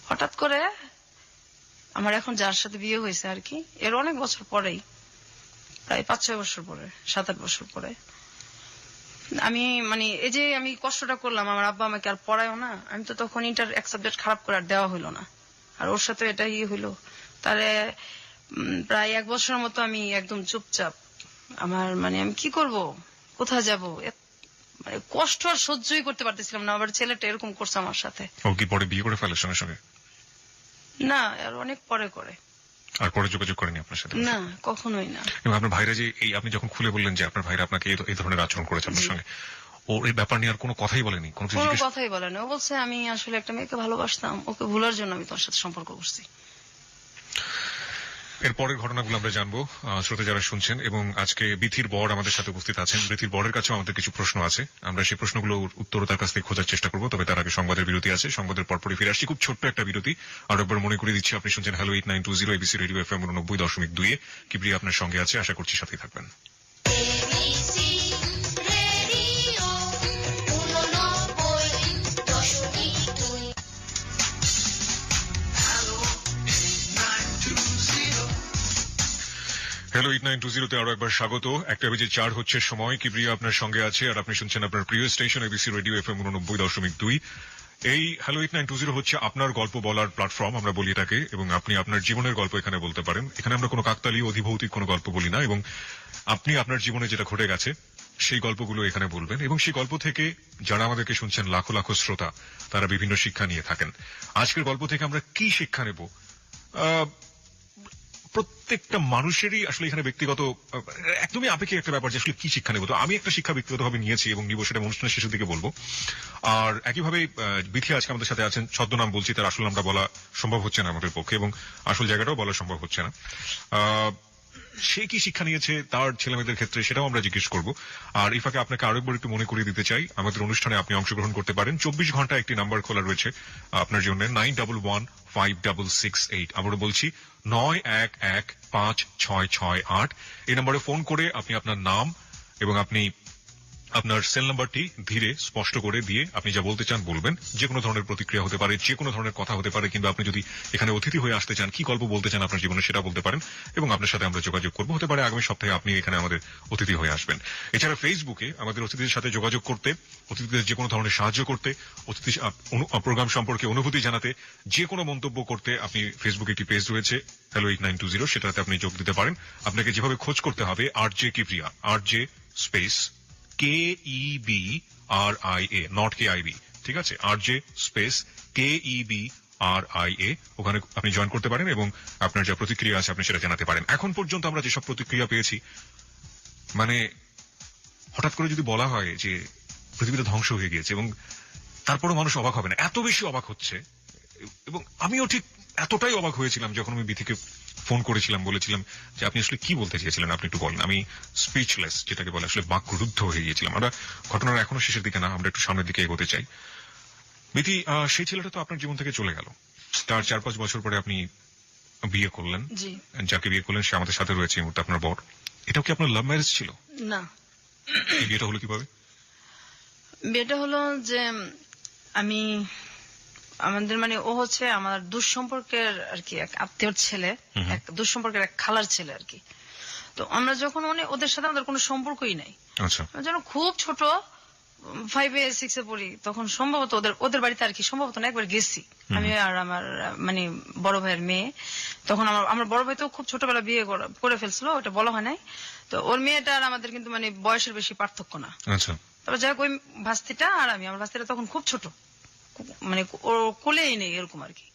হঠাৎ করে আমার এখন যার সাথে বিয়ে হয়েছে আর কি, এর অনেক বছর পরেই, প্রায় 5-6 বছর পরে, 7-8 বছর পরে আমি মানে এই যে আমি কষ্টটা করলাম, আমার আব্বা আমাকে আর পড়ায়ও না, আমি তো তখন ইন্টার এক সাবজেক্ট খারাপ করে আর দেওয়া হইলো না, আর ওর সাথে এটা হইলো। তারে প্রায় 1 বছরের মতো আমি একদম চুপচাপ, আমার মানে আমি কি করব, কোথায় যাব, মানে কষ্ট আর সহ্যই করতে পারতেছিলাম না। আবার ছেলেটা এরকম করছে আমার সাথে। ও কি পরে বিয়ে করে ফেলে সঙ্গে সঙ্গে? না, আর অনেক পরে করে। আর পরে যোগাযোগ করেনি আপনার সাথে? না, কখনোই না। এবং আপনার ভাইরা যে এই আপনি যখন খুলে বললেন যে আপনার ভাইরা আপনাকে এই ধরনের আচরণ করেছে আপনার সঙ্গে, ও এই ব্যাপার নিয়ে আর কোনো কথাই বলেনি? কোনো কিছু কোনো জিজ্ঞেস? কথাই বলে না। ও বলছে আমি আসলে একটা মেয়েকে ভালোবাসতাম, ওকে ভুলার জন্য আমি তোর সাথে সম্পর্ক করছি। এর পরের ঘটনাগুলো আমরা জানবো শ্রোতা যারা শুনছেন। এবং আজকে বিথির বর আমাদের সাথে উপস্থিত আছেন। বিথির বরের কাছেও আমাদের কিছু প্রশ্ন আছে, আমরা সেই প্রশ্নগুলোর উত্তর তার কাছ থেকে খোঁজার চেষ্টা করবো। তবে তার আগে সংবাদের বিরতি আছে, সংবাদের পরপরই ফিরে আসছি। খুব ছোট্ট একটা বিরতি। আর একবার মনে করে দিচ্ছি, আপনি শুনছেন হ্যালো 8920 এবিসি রেডিও FM 89.2 এ। কিবরিয়া আপনার সঙ্গে আছে, আশা করছি সাথেই থাকবেন। হ্যালো 8920 তে আরো একবার স্বাগত। 1:04 হচ্ছে সময়। কিবরিয়া আপনার সঙ্গে আছে, আর আপনি শুনছেন আপনার প্রিয় স্টেশন এবিসি রেডিও FM 89.2। এই হ্যালো 8920 হচ্ছে আপনার গল্প বলার প্ল্যাটফর্ম, আমরা বলি এটাকে। এবং আপনি আপনার জীবনের গল্প এখানে বলতে পারেন। এখানে আমরা কোনো কাকতালীয় অধিভৌতিক কোনো গল্প বলি না, এবং আপনি আপনার জীবনে যেটা ঘটে গেছে সেই গল্পগুলো এখানে বলবেন। এবং সেই গল্প থেকে যারা আমাদেরকে শুনছেন, লাখো লাখো শ্রোতা, তারা বিভিন্ন শিক্ষা নিয়ে থাকেন। আজকের গল্প থেকে আমরা কি শিক্ষা নেব? প্রত্যেকটা মানুষেরই আসলে এখানে ব্যক্তিগত একদমই আপেক্ষিক একটা ব্যাপার যে আসলে কি শিক্ষা নেব। তো আমি একটা শিক্ষা ব্যক্তিগতভাবে নিয়েছি এবং নিব, সেটা অনুষ্ঠানের শেষের দিকে বলবো। আর একইভাবে বিথি আজকে আমাদের সাথে আছেন। ছদ্মনাম বলছি, তার আসল নামটা বলা সম্ভব হচ্ছে না আমাদের পক্ষে, এবং আসল জায়গাটাও বলা সম্ভব হচ্ছে না। সে কি শিক্ষা নিয়েছে তার ছেলে মেয়েদের ক্ষেত্রে, সেটাও আমরা জিজ্ঞেস করব। আর এই ফাঁকে আপনাকে আরেকবার একটু মনে করিয়ে দিতে চাই, আমাদের অনুষ্ঠানে আপনি অংশগ্রহণ করতে পারেন। 24 ঘন্টা একটি নাম্বার খোলা রয়েছে আপনার জন্য, 91156668। আবারও বলছি 91156668। এই নম্বরে ফোন করে আপনি আপনার নাম এবং আপনি আপনার সেল নাম্বারটি ধীরে স্পষ্ট করে দিয়ে আপনি যা বলতে চান বলবেন। যে কোনো ধরনের প্রতিক্রিয়া হতে পারে, যে কোনো ধরনের কথা হতে পারে, কিংবা আপনি যদি এখানে অতিথি হয়ে আসতে চান, কি গল্প বলতে চান আপনার জীবনে সেটা বলতে পারেন, এবং আপনার সাথে আমরা যোগাযোগ করবো। হতে পারে আগামী সপ্তাহে আপনি এখানে আমাদের অতিথি হয়ে আসবেন। এছাড়া ফেসবুকে আমাদের অতিথিদের সাথে যোগাযোগ করতে, অতিথিদের যে কোনো ধরনের সাহায্য করতে, অতিথি প্রোগ্রাম সম্পর্কে অনুভূতি জানাতে, যে কোনো মন্তব্য করতে, আপনি ফেসবুকে একটি পেজ রয়েছে হ্যালো 8920, সেটাতে আপনি যোগ দিতে পারেন। আপনাকে যেভাবে খোঁজ করতে হবে, RJ Kibria, RJ space KEBRIA, not KIB, ঠিক আছে? RJ স্পেস KEBRIA, ওখানে আপনি জয়েন করতে পারেন এবং আপনার যা প্রতিক্রিয়া আছে আপনি সেটা জানাতে পারেন। এখন পর্যন্ত আমরা যেসব প্রতিক্রিয়া পেয়েছি, মানে হঠাৎ করে যদি বলা হয় যে পৃথিবীটা ধ্বংস হয়ে গিয়েছে, এবং তারপরে মানুষ অবাক হবে না, এত বেশি অবাক হচ্ছে। এবং আমিও ঠিক এতটাই অবাক হয়েছিলাম যখন আমি বিথিকে ফোন করেছিলাম, বলেছিলাম যে আপনি আসলে কি বলতে চেয়েছিলেন, আপনি একটু বলেন। আমি স্পিচলেস, যেটাকে বলে, আসলে বাকরুদ্ধ হয়ে গিয়েছিলাম। আমরা ঘটনার এখনো শেষের দিকে না, আমরা একটু সামনের দিকে এগোতে চাই। বিথি, সেই ছেলেটা তো আপনার জীবন থেকে চলে গেল, তার 4-5 বছর পরে আপনি বিয়ে করলেন। জি। যাকে বিয়ে করলেন সে আমাদের সাথে রয়েছে এই মুহূর্তে, আপনার বর। এটাও কি আপনার লাভ ম্যারেজ ছিল? না, এই বিয়েটা হলো কিভাবে? বিয়েটা হলো যে আমি আমাদের মানে ও হচ্ছে আমার দুঃসম্পর্কের আর কি এক আত্মীয়র ছেলে, এক দুঃসম্পর্কের এক খালার ছেলে আর কি। তো আমরা যখন ওদের সাথে আমাদের কোনো সম্পর্কই নাই, আচ্ছা। যেন খুব ছোট 5-6 পড়ি, তখন সম্ভবত ওদের বাড়িতে আর কি, সম্ভবত না একবার গেছি আমি আর আমার মানে বড় ভাইয়ের মেয়ে। তখন আমার বড় ভাই তো খুব ছোটবেলা বিয়ে করে ফেলছিল, ওটা বলা হয় নাই। তো ওর মেয়েটা আর আমাদের কিন্তু মানে বয়সের বেশি পার্থক্য না। আচ্ছা। তবে যাই হোক, ওই ভাস্তিটা আর আমার ভাস্তিটা তখন খুব ছোট, মানে ওর কোলেই নেই এরকম আর কি।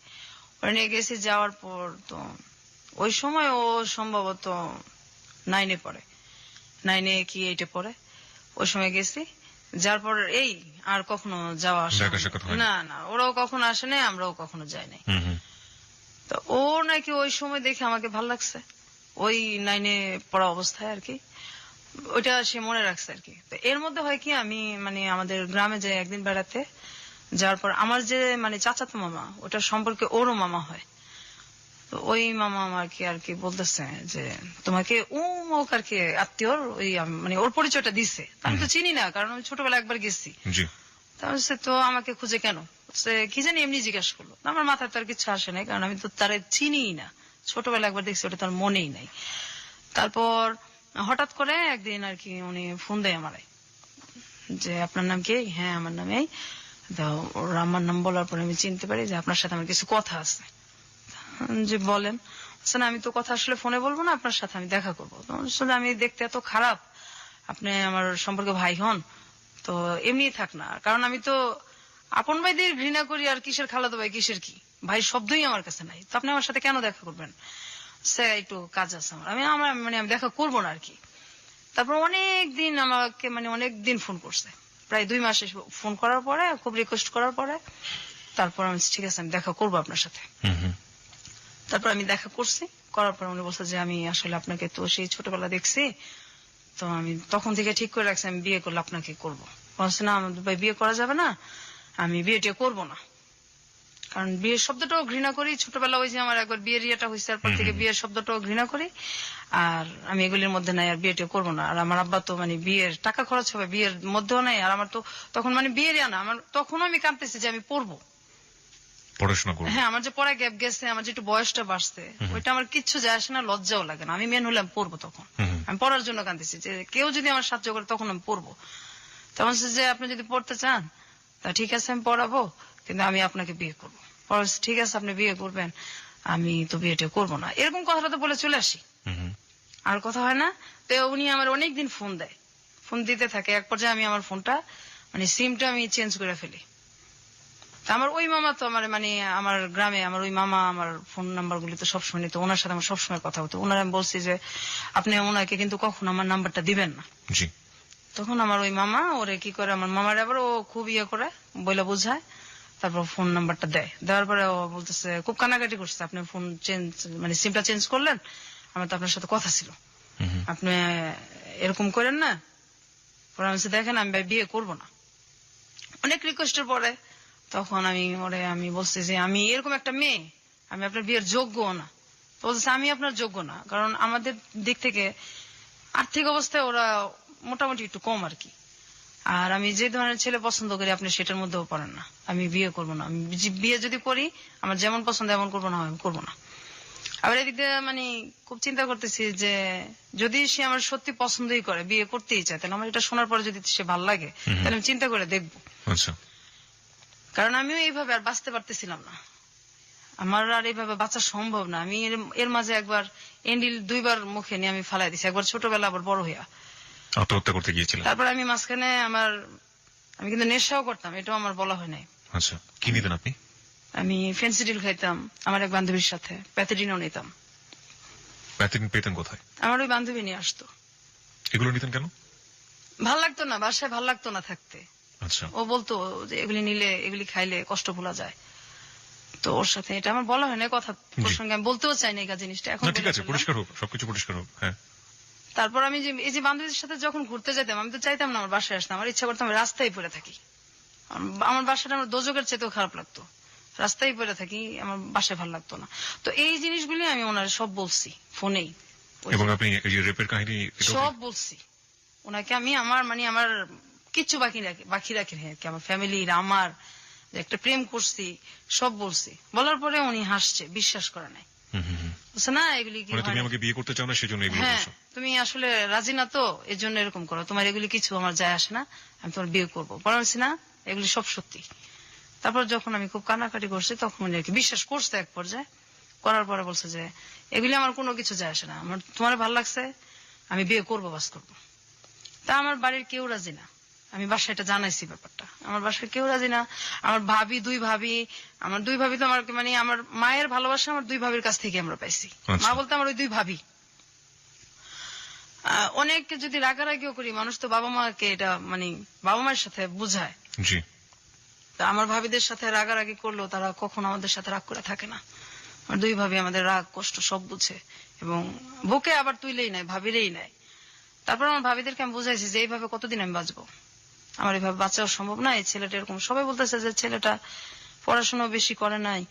ওরা নিয়ে গেছি, যাওয়ার পর তো ওই সময় ও সম্ভবত 9-এ পড়ে, 9-এ কি 8-এ পড়ে। ওই সময় গেছি, যার পর এই আর কখনো যাওয়া আসা না, ওরাও কখনো আসে নাই, আমরাও কখনো যাই নাই। তো ও নাকি ওই সময় দেখে আমাকে ভাল লাগছে, ওই 9-এ পড়া অবস্থায় আর কি, ওইটা সে মনে রাখছে আর কি। তো এর মধ্যে হয় কি, আমি মানে আমাদের গ্রামে যাই একদিন বেড়াতে, যাওয়ার পর আমার যে মানে চাচাতো মামা, ওটা সম্পর্কে ওরও মামা হয়। তো ওই মামা আমাকে আর কি বলতেছে যে তোমাকে উমুক আর কি আত্মীয়র ওই মানে ওর পরিচয়টা দিছে। আমি তো চিনি না, কারণ আমি ছোটবেলা একবার গেছি। তো আমাকে খুঁজে কেন, সে কি জানি এমনি জিজ্ঞাসা করলো, আমার মাথায় তো আর কিছু আসে নাই, কারণ আমি তো তারে চিনিই না, ছোটবেলা একবার দেখছি, ওটা তার মনেই নাই। তারপর হঠাৎ করে একদিন আর কি উনি ফোন দেয় আমারে, যে আপনার নাম কি? হ্যাঁ আমার নাম এই। তো ওর আমার নাম বলার পরে আমি চিনতে পারি যে আপনার সাথে আমার কিছু কথা আছে। যে বলেন। না আমি তো কথা আসলে ফোনে বলবো না, আপনার সাথে আমি দেখা করবো। আসলে আমি দেখতে এত খারাপ, আপনি আমার সম্পর্কে ভাই হন তো এমনি থাক না, কারণ আমি তো আপন ভাইদের ঘৃণা করি, আর কিসের খালাতো ভাই কিসের কি ভাই শব্দই আমার কাছে নাই, তো আপনি আমার সাথে কেন দেখা করবেন? সে একটু কাজ আছে আমার, আমি দেখা করবো না আর কি। তারপর অনেক দিন আমাকে অনেক দিন ফোন করছে, প্রায় 2 মাস ফোন করার পরে, খুব রিকোয়েস্ট করার পরে তারপর আমি ঠিক আছে আমি দেখা করবো আপনার সাথে। তারপর আমি দেখা করছি, করার পর উনি বলছে যে আমি আসলে আপনাকে তো সেই ছোটবেলা দেখছি, তো আমি তখন থেকে ঠিক করে রাখছি আমি বিয়ে করলে আপনাকে করবো। বলছে না আমাদের ভাই বিয়ে করা যাবে না, আমি বিয়েটা করবো না, কারণ বিয়ের শব্দটাও ঘৃণা করি। ছোটবেলা ওই যে আমার একবার বিয়ের ইয়েটা হয়েছে, তারপর থেকে বিয়ের শব্দটাও ঘৃণা করি, আর আমি এগুলির মধ্যে নাই, আর বিয়েটা করবো না। আর আমার আব্বা তো বিয়ের টাকা খরচ হবে, বিয়ের মধ্যেও নাই, আর আমার তো তখন বিয়ের ইয়া না, আমার তখনও আমি কাঁদতেছি যে আমি পড়বো, পড়াশোনা করবো। হ্যাঁ আমার যে পড়া গ্যাপ গেছে, আমার যে একটু বয়সটা বাড়ছে, ওইটা আমার কিচ্ছু যায় আসে না, লজ্জাও লাগে না, আমি মেন হলে আমি পড়বো। তখন আমি পড়ার জন্য কাঁদতেছি, যে কেউ যদি আমার সাহায্য করে তখন আমি পড়বো। তখন যে আপনি যদি পড়তে চান তা ঠিক আছে আমি পড়াবো, কিন্তু আমি আপনাকে বিয়ে করবো। ঠিক আছে আপনি বিয়ে করবেন, আমি তো বিয়েটা করবো না, এরকম কথাটা তো বলে চলে আসি, আর কথা হয় না। তো উনি আমার অনেকদিন ফোন দেয়, ফোন দিতে থাকে, এক পর্যায়ে আমি আমার ফোনটা সিমটা আমি চেঞ্জ করে ফেলি। আমার ওই মামা তো আমার গ্রামে আমার ওই মামা আমার ফোন নাম্বার গুলি তো সবসময় নিত, ওনার সাথে আমার সবসময় কথা হতো। ওনার আমি বলছি যে আপনি ওনাকে কিন্তু কখনো আমার নাম্বারটা দিবেন না। তখন আমার ওই মামা ওরে কি করে, আমার মামার আবার ও খুব ইয়ে করে বইলা বোঝায়, তারপর ফোন নাম্বারটা দেয়। দেওয়ার পরে ও বলতেছে, খুব কানাকাটি করছে, আপনি ফোন চেঞ্জ সিমটা চেঞ্জ করলেন, আমার তো আপনার সাথে কথা ছিল, আপনি এরকম করেন না। পরে আমি দেখেন আমি বিয়ে করবো না। অনেক রিকোয়েস্টের পরে তখন আমি বলছি যে আমি এরকম একটা মেয়ে, আমি আপনার বিয়ের যোগ্য না। তো বলছে আমি আপনার যোগ্য না, কারণ আমাদের দিক থেকে আর্থিক অবস্থায় ওরা মোটামুটি একটু কম আর কি, আর আমি যে ধরনের ছেলে পছন্দ করি আপনি সেটার মধ্যেও পড়েন না, আমি বিয়ে করবো না। আমি বিয়ে যদি করি আমার যেমন পছন্দ এমন করবো না, আমি করবো না। আবার এদিক দিয়ে খুব চিন্তা করতেছি যে যদি সে আমার সত্যি পছন্দই করে, বিয়ে করতেই চায়, তাহলে আমার এটা শোনার পরে যদি সে ভালো লাগে তাহলে আমি চিন্তা করে দেখবো। কারণ আমিও এইভাবে আর বাঁচতে পারতেছিলাম না, আমার আর এইভাবে বাঁচা সম্ভব না। আমি এর মাঝে একবার এন্ডিল 2 বার মুখে নিয়ে আমি ফালাই দিছি, একবার ছোটবেলা আবার বড় হইয়া আত্মহত্যা করতে গিয়েছিলাম। তারপর আমি মাঝখানে আমি কিন্তু নেশাও করতাম, এটাও আমার বলা হয় নাই। আচ্ছা, কি নিতেন আপনি? আমি ফেন্সিডিল খাইতাম, আমার এক বান্ধবীর সাথে প্যাথেডিনও নিতাম। প্যাথেডিন পেতেন কোথায়? আমার ওই বান্ধবী নিয়ে আসতো। এগুলো নিতেন কেন? ভাল লাগতো না, বাসায় ভাল লাগতো না থাকতে। আচ্ছা, ও বলতো যে এগুলি নিলে এগুলি খাইলে কষ্ট ভোলা যায়, তো ওর সাথে এটা আমার বলা হয় না, কথা প্রসঙ্গে আমি বলতেও চাই না এই জিনিসটা এখন। ঠিক আছে, পরিষ্কার হোক, সবকিছু পরিষ্কার হোক। হ্যাঁ, তারপর আমি যে এই যে বান্ধবীদের সাথে যখন ঘুরতে যেতাম, আমি তো চাইতাম না আমার বাসায় আসতাম, আমার ইচ্ছা করতাম আমি রাস্তায় পড়ে থাকি। আমার বাসাটা আমার দোজকের চেয়েও খারাপ লাগতো, রাস্তায় পড়ে থাকি, আমার বাসায় ভালো লাগতো না। তো এই জিনিসগুলি আমি ওনার সব বলছি ফোনেই, এবং আপনি এই যে রেপের কাহিনী সব বলছি ওনাকে। আমি আমার কিচ্ছু বাকি রাখি আর কি, আমার ফ্যামিলির, আমার যে একটা প্রেম করছি সব বলছি। বলার পরে উনি হাসছে, বিশ্বাস করে নাই, বলছে না এগুলি কি, তুমি আমাকে বিয়ে করতে চাও না সেজন্য এগুলো হ্যাঁ বলছো? তুমি আসলে রাজি না তো এর জন্য এরকম করো, তোমার এগুলি কিছু আমার যায় আসে না, আমি তোমার বিয়ে করবো। বলছি না এগুলি সব সত্যি। তারপর যখন আমি খুব কান্নাকাটি করছি তখন উনি আর কি বিশ্বাস করছে এক পর্যায়ে, করার পরে বলছে যে এগুলি আমার কোনো কিছু যায় আসে না, আমার তোমার ভালো লাগছে, আমি বিয়ে করবো, বাস করবো। তা আমার বাড়ির কেউ রাজি না, আমি বাসায় এটা জানাইছি ব্যাপারটা, আমার বাসায় কেউ রাজি না। আমার আমার দুই ভাবি তো আমার আমার মায়ের ভালোবাসা আমার 2 ভাবির কাছ থেকে আমরা পাইছি। মা বলতে আমার ওই 2 ভাবি। অনেক যদি রাগারাগিও করি, মানুষ তো বাবা মাকে এটা বাবা মায়ের সাথে বুঝায়। জি, তা আমার ভাবিদের সাথে রাগারাগি করলেও তারা কখনো আমাদের সাথে রাগ করে থাকে না। আমার 2 ভাবি আমাদের রাগ কষ্ট সব বুঝে, এবং বুকে আবার তুইলেই নাই, ভাবিরেই নাই। তারপর আমার ভাবিদেরকে আমি বুঝাইছি যে এইভাবে কতদিন আমি বাঁচবো, আমার এইভাবে বাঁচাও সম্ভব না। এই ছেলেটা এরকম, সবাই বলতেছে যে ছেলেটা পড়াশোনা বেশি করে নাই,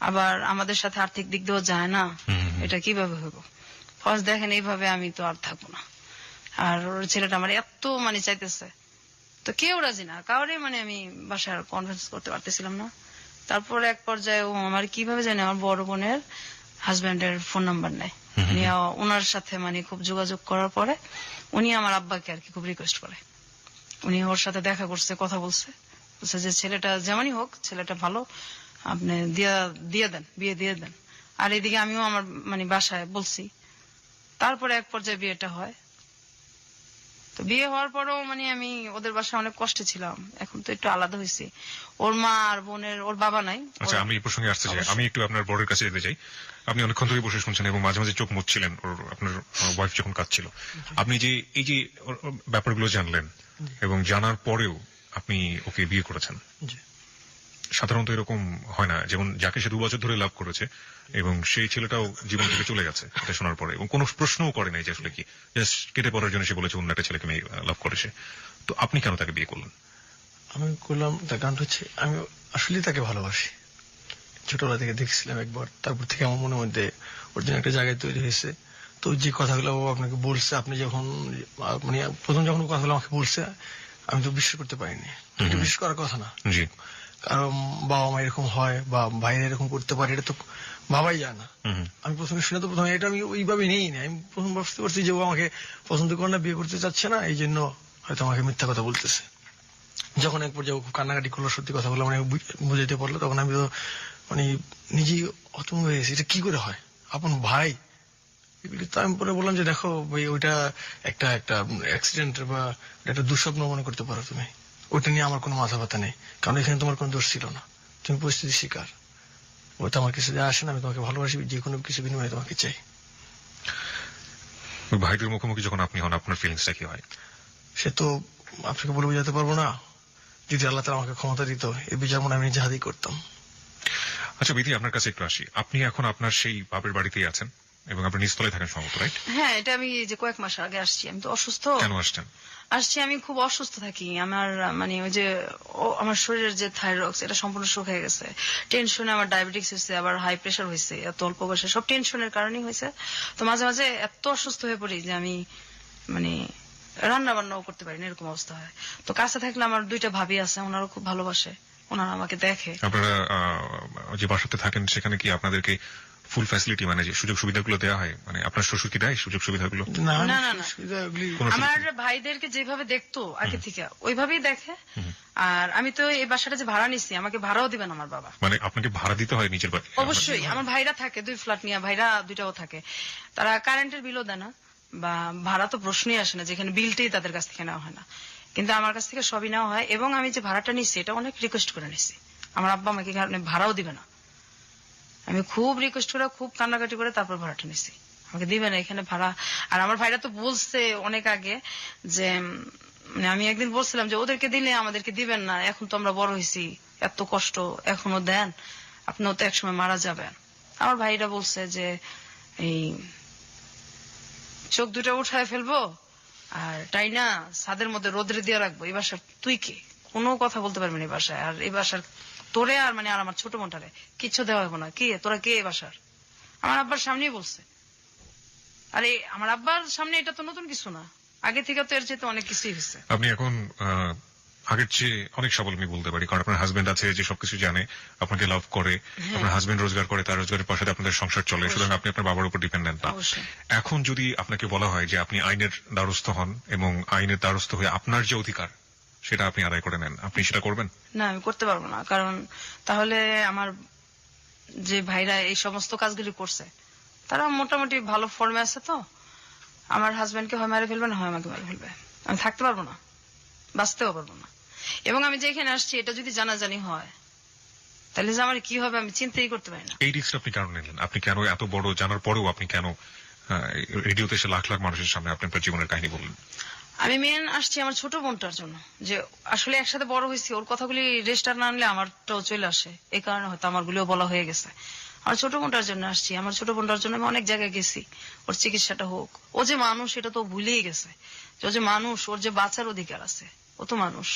আবার আমাদের সাথে আর্থিক দিক দিয়েও যায় না, এটা কিভাবে হইব। ফার্স্ট দেখেন এইভাবে আমি তো আর থাকবো না। আর ওর ছেলেটা আমার এত চাইতেছে, তো কেউ রাজি না, কাউরে মানে আমি বাসায় কনভিন্স করতে পারতেছিলাম না। তারপর এক পর্যায়ে ও আমার কিভাবে জানে আমার বড় বোনের হাজবেন্ডের ফোন নাম্বার নেয়, উনি ওনার সাথে মানে খুব যোগাযোগ করার পরে উনি আমার আব্বাকে আর কি খুব রিকোয়েস্ট করে, উনি ওর সাথে দেখা করছে, কথা বলছে যে ছেলেটা যেমনই হোক ছেলেটা ভালো, আপনি দিয়ে দেন, বিয়ে দিয়ে দেন। আর এদিকে আমিও আমার মানে বাসায় বলছি। তারপরে এক পর্যায়ে বিয়েটা হয়। তো বিয়ে হওয়ার পরেও মানে আমি ওদের বাসায় অনেক কষ্টে ছিলাম, এখন তো একটু আলাদা হয়েছি। ওর মা আর বোনের, ওর বাবা নাই। আচ্ছা, আমি এই প্রসঙ্গে আসতে চাই, আমি একটু আপনার বরের কাছে যেতে চাই। আপনি অনেকক্ষণ ধরে বসে শুনছেন এবং মাঝে মাঝে চোখ মুছছিলেন আপনার ওয়াইফ যখন কাঁদছিল। আপনি যে এই যে ব্যাপারগুলো জানলেন এবং জানার পরেও আপনি ওকে বিয়ে করেছেন, সাধারণত এরকম হয় না, যেমন যাকে সে 2 বছর ধরে লাভ করেছে এবং সেই ছেলেটাও জীবন থেকে চলে গেছে এটা শোনার পরে, এবং কোনো প্রশ্নও করে নাই যে আসলে কি, জাস্ট কেটে পড়ার জন্য সে বলেছে অন্য একটা ছেলেকে মেয়ে লাভ করেছে। তো আপনি কেন তাকে বিয়ে করলেন? আমি করলাম তার কারণ হচ্ছে আমি আসলে তাকে ভালোবাসি, ছোটবেলা থেকে দেখছিলাম একবার, তারপর থেকে আমার মনের মধ্যে ওর জন্য একটা জায়গায় তৈরি হয়েছে। তো যে কথাগুলো ও আপনাকে বলছে, আপনি যখন মানে প্রথম যখন কথাগুলো আমাকে বলছে, আমি তো বিশ্বাস করতে পারিনি। এটা বিশ্বাস করার কথা না, জি, কারণ বাবা মা এরকম হয় বা ভাইরা এরকম করতে পারে, এটা তো ভাবাই যায় না। আমি প্রথমে শুনে তো প্রথমে এটা আমি ওইভাবে নিই না, আমি প্রথম বুঝতে পারছি যে ও আমাকে পছন্দ করে না, বিয়ে করতে চাচ্ছে না, এই জন্য হয়তো আমাকে মিথ্যা কথা বলতেছে। যখন এক পর্যায়ে খুব কান্নাকাটি করলো, সত্যি কথা বলে মানে বুঝাইতে পারলো, তখন আমি তো মানে নিজেই হতভম্ব হয়ে গেছি, এটা কি করে হয়, আপন ভাই। তো আমি পরে বললাম যে দেখো ভাই, ওইটা একটা অ্যাক্সিডেন্ট বা একটা দুঃস্বপ্ন মনে করতে পারো তুমি, ওইটা নিয়ে আমার কোনো মাথা ব্যথা নেই, কারণ এখানে তোমার কোনো দোষ ছিল না, তুমি পরিস্থিতি শিকার। ওইটা আমার কিছু যা আসে না, আমি তোমাকে ভালোবাসি, যে কোনো কিছু বিনিময়ে তোমাকে চাই। ভাইদের মুখোমুখি যখন আপনি হন, আপনার ফিলিংসটা কি হয়? সে তো আপনাকে বলে বোঝাতে পারবো না। যদি আল্লাহ তাআলা আমাকে ক্ষমতা দিত, এই বিচার মনে আমি নিজে হাতেই করতাম। আচ্ছা বিধি, আপনার কাছে একটু আসি। আপনি এখন আপনার সেই বাপের বাড়িতেই আছেন এবং আপনি নিচতলায় থাকেন সম্ভবত, রাইট? হ্যাঁ, এটা আমি যে কয়েক মাস আগে আসছি, আমি তো অসুস্থ। কেন আসছেন? আসছি, আমি খুব অসুস্থ থাকি। আমার মানে ওই যে আমার শরীরের যে থাইরয়েড, এটা সম্পূর্ণ শুকিয়ে গেছে। টেনশনে আমার ডায়াবেটিস হয়েছে, আবার হাই প্রেশার হয়েছে, এত অল্প বয়সে, সব টেনশনের কারণেই হয়েছে। তো মাঝে মাঝে এত অসুস্থ হয়ে পড়ি যে আমি মানে রান্না বান্নাও করতে পারি না, এরকম অবস্থা হয়। তো কাছে থাকলে আমার 2টা ভাবি আছে, ওনারও খুব ভালোবাসে, ওনারা আমাকে দেখে। আপনারা যে বাসাতে থাকেন সেখানে কি আপনাদেরকে ফুল ফ্যাসিলিটি মানে যে সুযোগ সুবিধাগুলো দেওয়া হয়? মানে আপনার শ্বশুর কি দেয় সুযোগ সুবিধাগুলো? না না, না, না। কোনো আমার সুযোগ নেই? ভাইদেরকে যেভাবে দেখতো আগে থেকে ওইভাবেই দেখে। আর আমি তো এই বাসাটা যে ভাড়া নিছি, আমাকে ভাড়াও দিবেন আমার বাবা। মানে আপনাকে ভাড়া দিতে হয় নিজের বাড়ি? অবশ্যই। আমার ভাইরা থাকে 2 ফ্ল্যাট নিয়ে, ভাইরা 2টাও থাকে। তারা কারেন্টের বিলও দেয় না, বা ভাড়া তো প্রশ্নই আসে না, যেখানে বিলটাই তাদের কাছ থেকে নেওয়া হয় না। কিন্তু আমার কাছ থেকে সবই নেওয়া হয়, এবং আমি যে ভাড়াটা নিচ্ছি এটা অনেক রিকোয়েস্ট করে নিচ্ছি। আমার আব্বা আমাকে ভাড়াও দিবে না, আমি খুব রিকোয়েস্ট করে, খুব কান্নাকাটি করে তারপর ভাড়াটা নিচ্ছি, আমাকে দিবে না এখানে ভাড়া। আর আমার ভাইরা তো বলছে অনেক আগে যে মানে আমি একদিন বলছিলাম যে ওদেরকে দিলে আমাদেরকে দিবেন না, এখন তো আমরা বড় হয়েছি, এত কষ্ট এখনো দেন, আপনিও তো একসময় মারা যাবেন। আমার ভাইরা বলছে যে এই চোখ 2টা উঠায় ফেলবো আর তাই না ছাদের মধ্যে রোদ্রে দিয়ে রাখবো, এই বাসার তুই কে, কোনো কথা বলতে পারবি না এই বাসায়, আর এই বাসার তোরে আর মানে আর আমার ছোট বোনটারে কিচ্ছু দেওয়া হবে না, কি তোরা কে এই বাসার। আমার আব্বার সামনেই বলছে। আরে আমার আব্বার সামনে এটা তো নতুন কিছু না, আগে থেকে তো এর চেয়ে অনেক কিছুই হয়েছে। আপনি এখন আগের চেয়ে অনেক স্বাবলম্বী বলতে পারি, কারণ আপনার হাজবেন্ড আছে যে সবকিছু জানে, আপনাকে লাভ করে, আপনার হাজবেন্ড রোজগার করে, তার রোজগারের পাশে আপনাদের সংসার চলে, সুতরাং আপনি আপনার বাবার উপর ডিপেন্ডেন্ট না। অবশ্যই। এখন যদি আপনাকে বলা হয় যে আপনি আইনের দ্বারস্থ হন এবং আইনের দ্বারস্থ হয়ে আপনার যে অধিকার সেটা আপনি আদায় করে নেন, আপনি সেটা করবেন? না, আমি করতে পারবো না, কারণ তাহলে আমার যে ভাইরা এই সমস্ত কাজগুলি করছে তারা মোটামুটি ভালো ফর্মে আছে, তো আমার হাজবেন্ডকে হয় মেরে ফেলবে, না হয় আমাকে মেরে ফেলবে, আমি থাকতে পারবো না, বাঁচতেও পারবো না। এবং আমি যেখানে আসছি এটা যদি জানাজানি হয় তাহলে যে আমার কি হবে আমি চিন্তাই করতে পারি না। এই রিস্ক আপনি কেন নিলেন? আপনি কেন এত বড় জানার পরেও আপনি কেন রেডিওতে এসে লাখ লাখ মানুষের সামনে আপনি আপনার জীবনের কাহিনী বললেন? আমি মেন আসছি আমার ছোট বোনটার জন্য, যে আসলে একসাথে বড় হয়েছি, ওর কথাগুলি রেজিস্টার না আনলে আমারটাও চলে আসে, এই কারণে হয়তো আমার গুলিও বলা হয়ে গেছে। আমার ছোট বোনটার জন্য আসছি, আমার ছোট বোনটার জন্য আমি অনেক জায়গায় গেছি, ওর চিকিৎসাটা হোক। ও যে মানুষ এটা তো ভুলেই গেছে, যে ও যে মানুষ, ওর যে বাঁচার অধিকার আছে, ও তো মানুষ।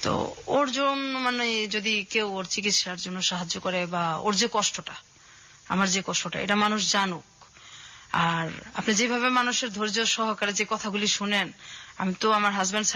তো ওর জন্য মানে যদি কেউ ওর চিকিৎসার জন্য সাহায্য করে, বা ওর যে কষ্টটা, আমার যে কষ্টটা, এটা মানুষ জানুক। আর আপনি যেভাবে মানুষের ধৈর্য সহকারে যে কথাগুলি শুনেন, আমি তো আমার হাজবেন্ড